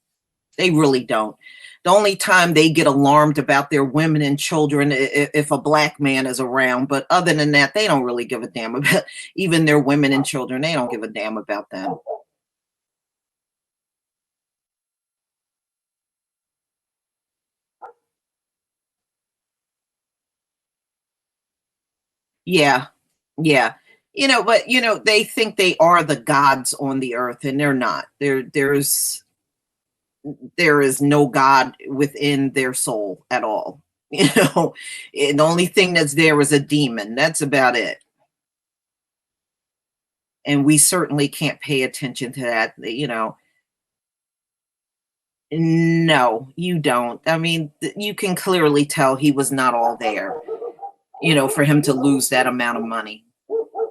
They really don't. The only time they get alarmed about their women and children if a black man is around, but other than that, they don't really give a damn about even their women and children. They don't give a damn about them. Yeah, yeah. But they think they are the gods on the earth, and they're not. There is no God within their soul at all. And the only thing that's there is a demon. That's about it. And we certainly can't pay attention to that. No, you don't. I mean, you can clearly tell he was not all there, for him to lose that amount of money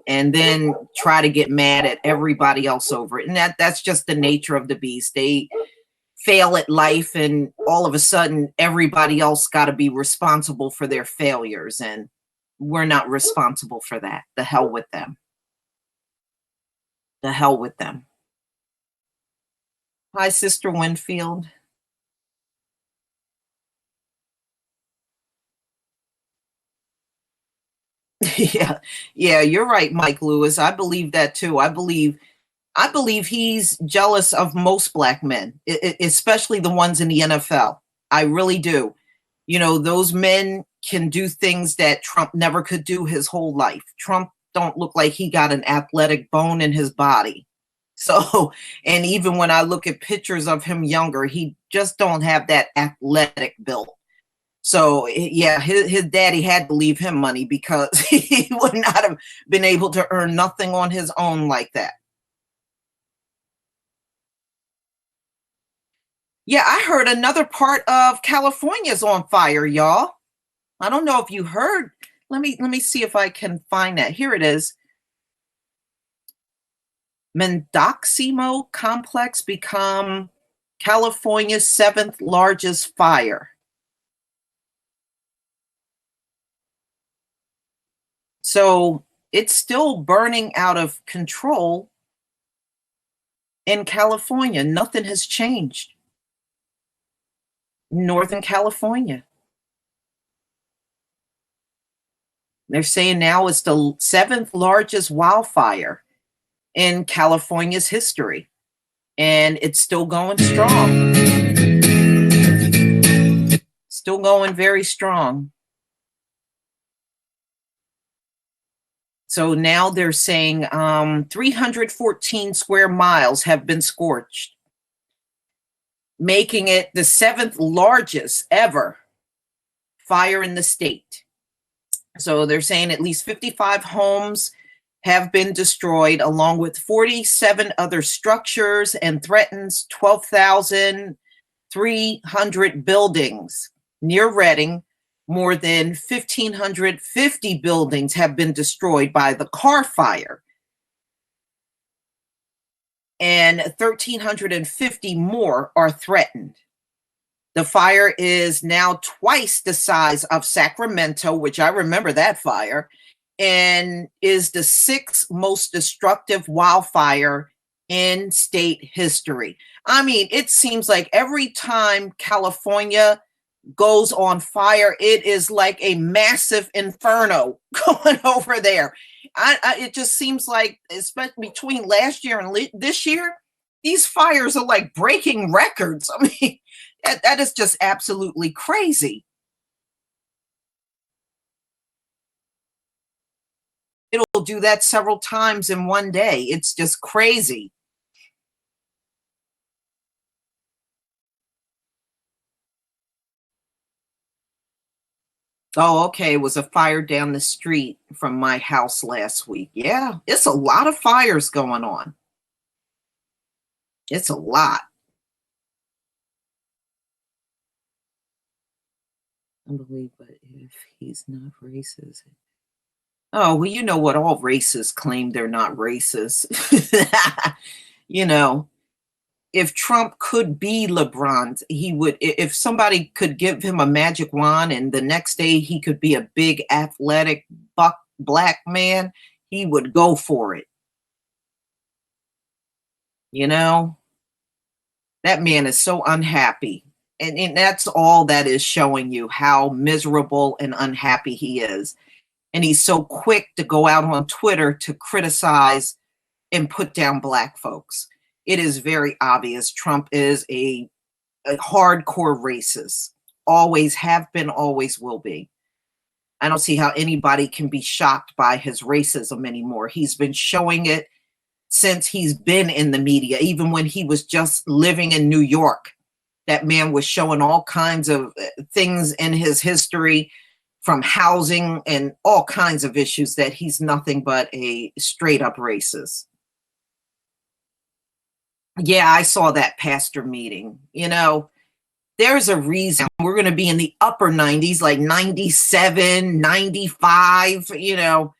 and then try to get mad at everybody else over it. And that's just the nature of the beast. They fail at life, and all of a sudden everybody else got to be responsible for their failures, and we're not responsible for that. The hell with them. The hell with them. Hi, Sister Winfield. Yeah, yeah, you're right, Mike Lewis. I believe that too. I believe he's jealous of most black men, especially the ones in the NFL. I really do. Those men can do things that Trump never could do his whole life. Trump don't look like he got an athletic bone in his body. So, and even when I look at pictures of him younger, he just don't have that athletic build. So, yeah, his daddy had to leave him money because he would not have been able to earn nothing on his own like that. Yeah, I heard another part of California is on fire, y'all. I don't know if you heard. Let me see if I can find that. Here it is. Mendocino complex become California's seventh largest fire. So it's still burning out of control in California. Nothing has changed. Northern California. They're saying now it's the seventh largest wildfire in California's history. And it's still going strong. Still going very strong. So now they're saying 314 square miles have been scorched, making it the seventh largest ever fire in the state. So they're saying at least 55 homes have been destroyed, along with 47 other structures, and threatens 12,300 buildings near Reading. More than 1,550 buildings have been destroyed by the Carr fire, and 1,350 more are threatened. The fire is now twice the size of Sacramento, which I remember that fire, and is the sixth most destructive wildfire in state history. I mean, it seems like every time California goes on fire, it is like a massive inferno going over there. It just seems like, especially between last year and this year, these fires are like breaking records. I mean, that is just absolutely crazy. It'll do that several times in one day. It's just crazy. Oh, okay. It was a fire down the street from my house last week. Yeah, it's a lot of fires going on. It's a lot. I believe, but if he's not racist. Oh, well, you know what? All racists claim they're not racist. You know, if Trump could be LeBron, he would, if somebody could give him a magic wand and the next day he could be a big athletic buck black man, he would go for it. You know, that man is so unhappy. And that's all that is showing you how miserable and unhappy he is. And he's so quick to go out on Twitter to criticize and put down black folks. It is very obvious Trump is a hardcore racist. Always have been, always will be. I don't see how anybody can be shocked by his racism anymore. He's been showing it since he's been in the media, even when he was just living in New York. That man was showing all kinds of things in his history, from housing and all kinds of issues, that he's nothing but a straight up racist. Yeah, I saw that pastor meeting. You know, there's a reason we're going to be in the upper 90s, like 97, 95, you know.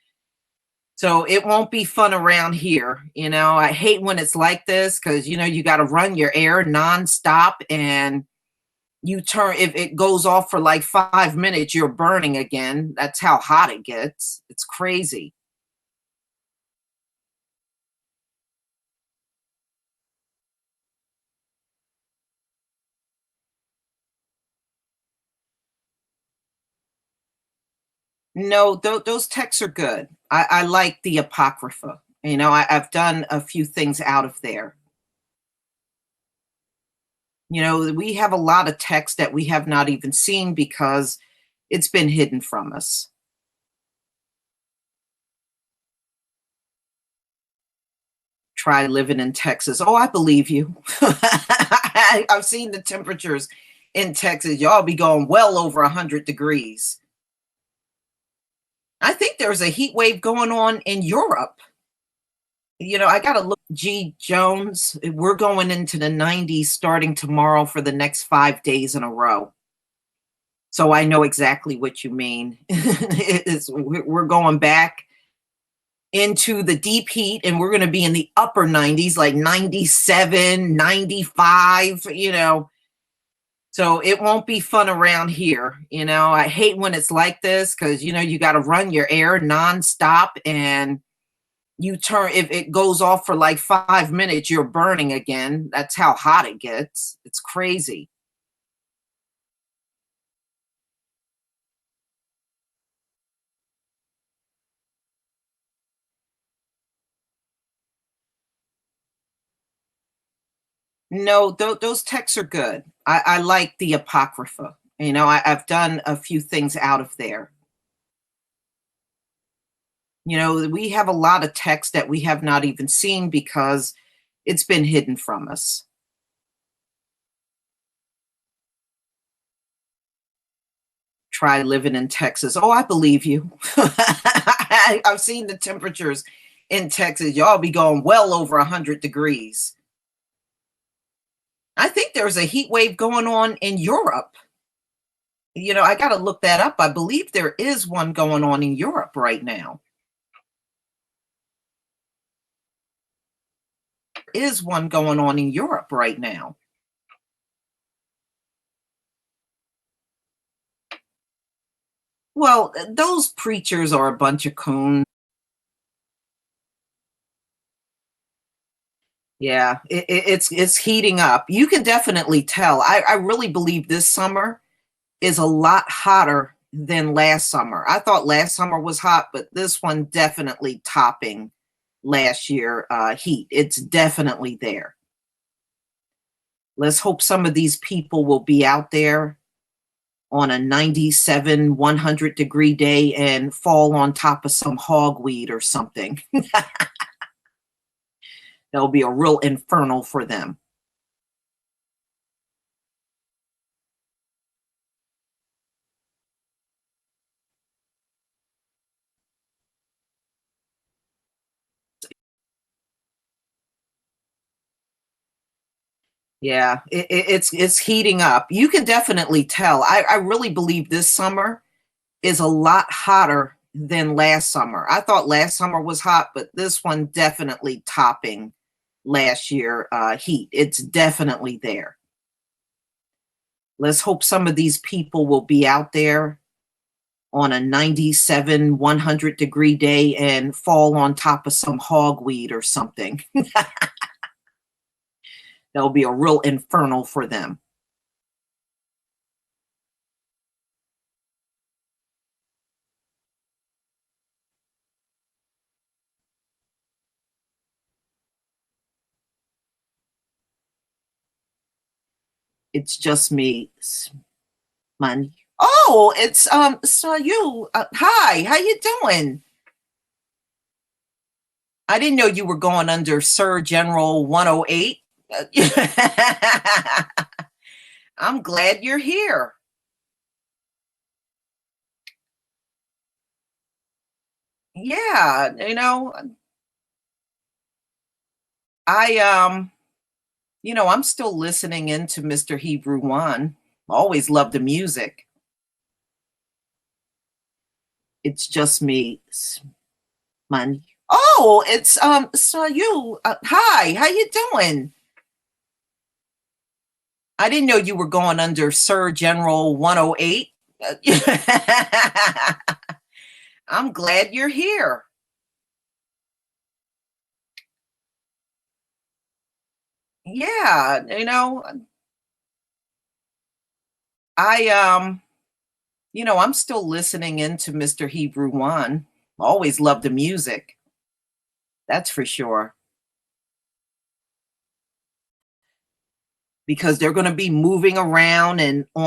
So it won't be fun around here. You know, I hate when it's like this because, you know, you got to run your air nonstop, and you turn, if it goes off for like 5 minutes, you're burning again. That's how hot it gets. It's crazy. No, those texts are good. I like the Apocrypha. You know, I've done a few things out of there. You know, we have a lot of text that we have not even seen because it's been hidden from us. Try living in Texas. Oh, I believe you. I've seen the temperatures in Texas. Y'all be going well over 100 degrees. I think there's a heat wave going on in Europe. I got to look. G. Jones, we're going into the 90s starting tomorrow for the next 5 days in a row. So I know exactly what you mean. We're going back into the deep heat and we're going to be in the upper 90s, like 97, 95. So it won't be fun around here. I hate when it's like this because, you got to run your air nonstop and if it goes off for like 5 minutes, you're burning again. That's how hot it gets. It's crazy. No, those texts are good. I like the Apocrypha. I've done a few things out of there. We have a lot of text that we have not even seen because it's been hidden from us. Try living in Texas. Oh, I believe you. I've seen the temperatures in Texas. Y'all be going well over 100 degrees. I think there's a heat wave going on in Europe. I got to look that up. I believe there is one going on in Europe right now. Is one going on in Europe right now. Well, those preachers are a bunch of coons. Yeah, it's heating up. You can definitely tell. I really believe this summer is a lot hotter than last summer. I thought last summer was hot, but this one definitely topping last year heat. It's definitely there. Let's hope some of these people will be out there on a 97, 100-degree day and fall on top of some hogweed or something. That'll be a real infernal for them. Yeah, it's heating up. You can definitely tell. I really believe this summer is a lot hotter than last summer. I thought last summer was hot, but this one definitely topping last year heat. It's definitely there. Let's hope some of these people will be out there on a 97, 100-degree day and fall on top of some hogweed or something. That'll be a real infernal for them. It's just me. Money. Oh, it's you. Hi, how you doing? I didn't know you were going under Sir General 108. I'm glad you're here. Yeah, I I'm still listening into Mr. Hebrew One. Always love the music. It's just me. Money. Oh, it's you. Hi, how you doing? I didn't know you were going under Sir General 108. I'm glad you're here. Yeah, I I'm still listening into Mr. Hebrew One. Always love the music. That's for sure. Because they're going to be moving around and on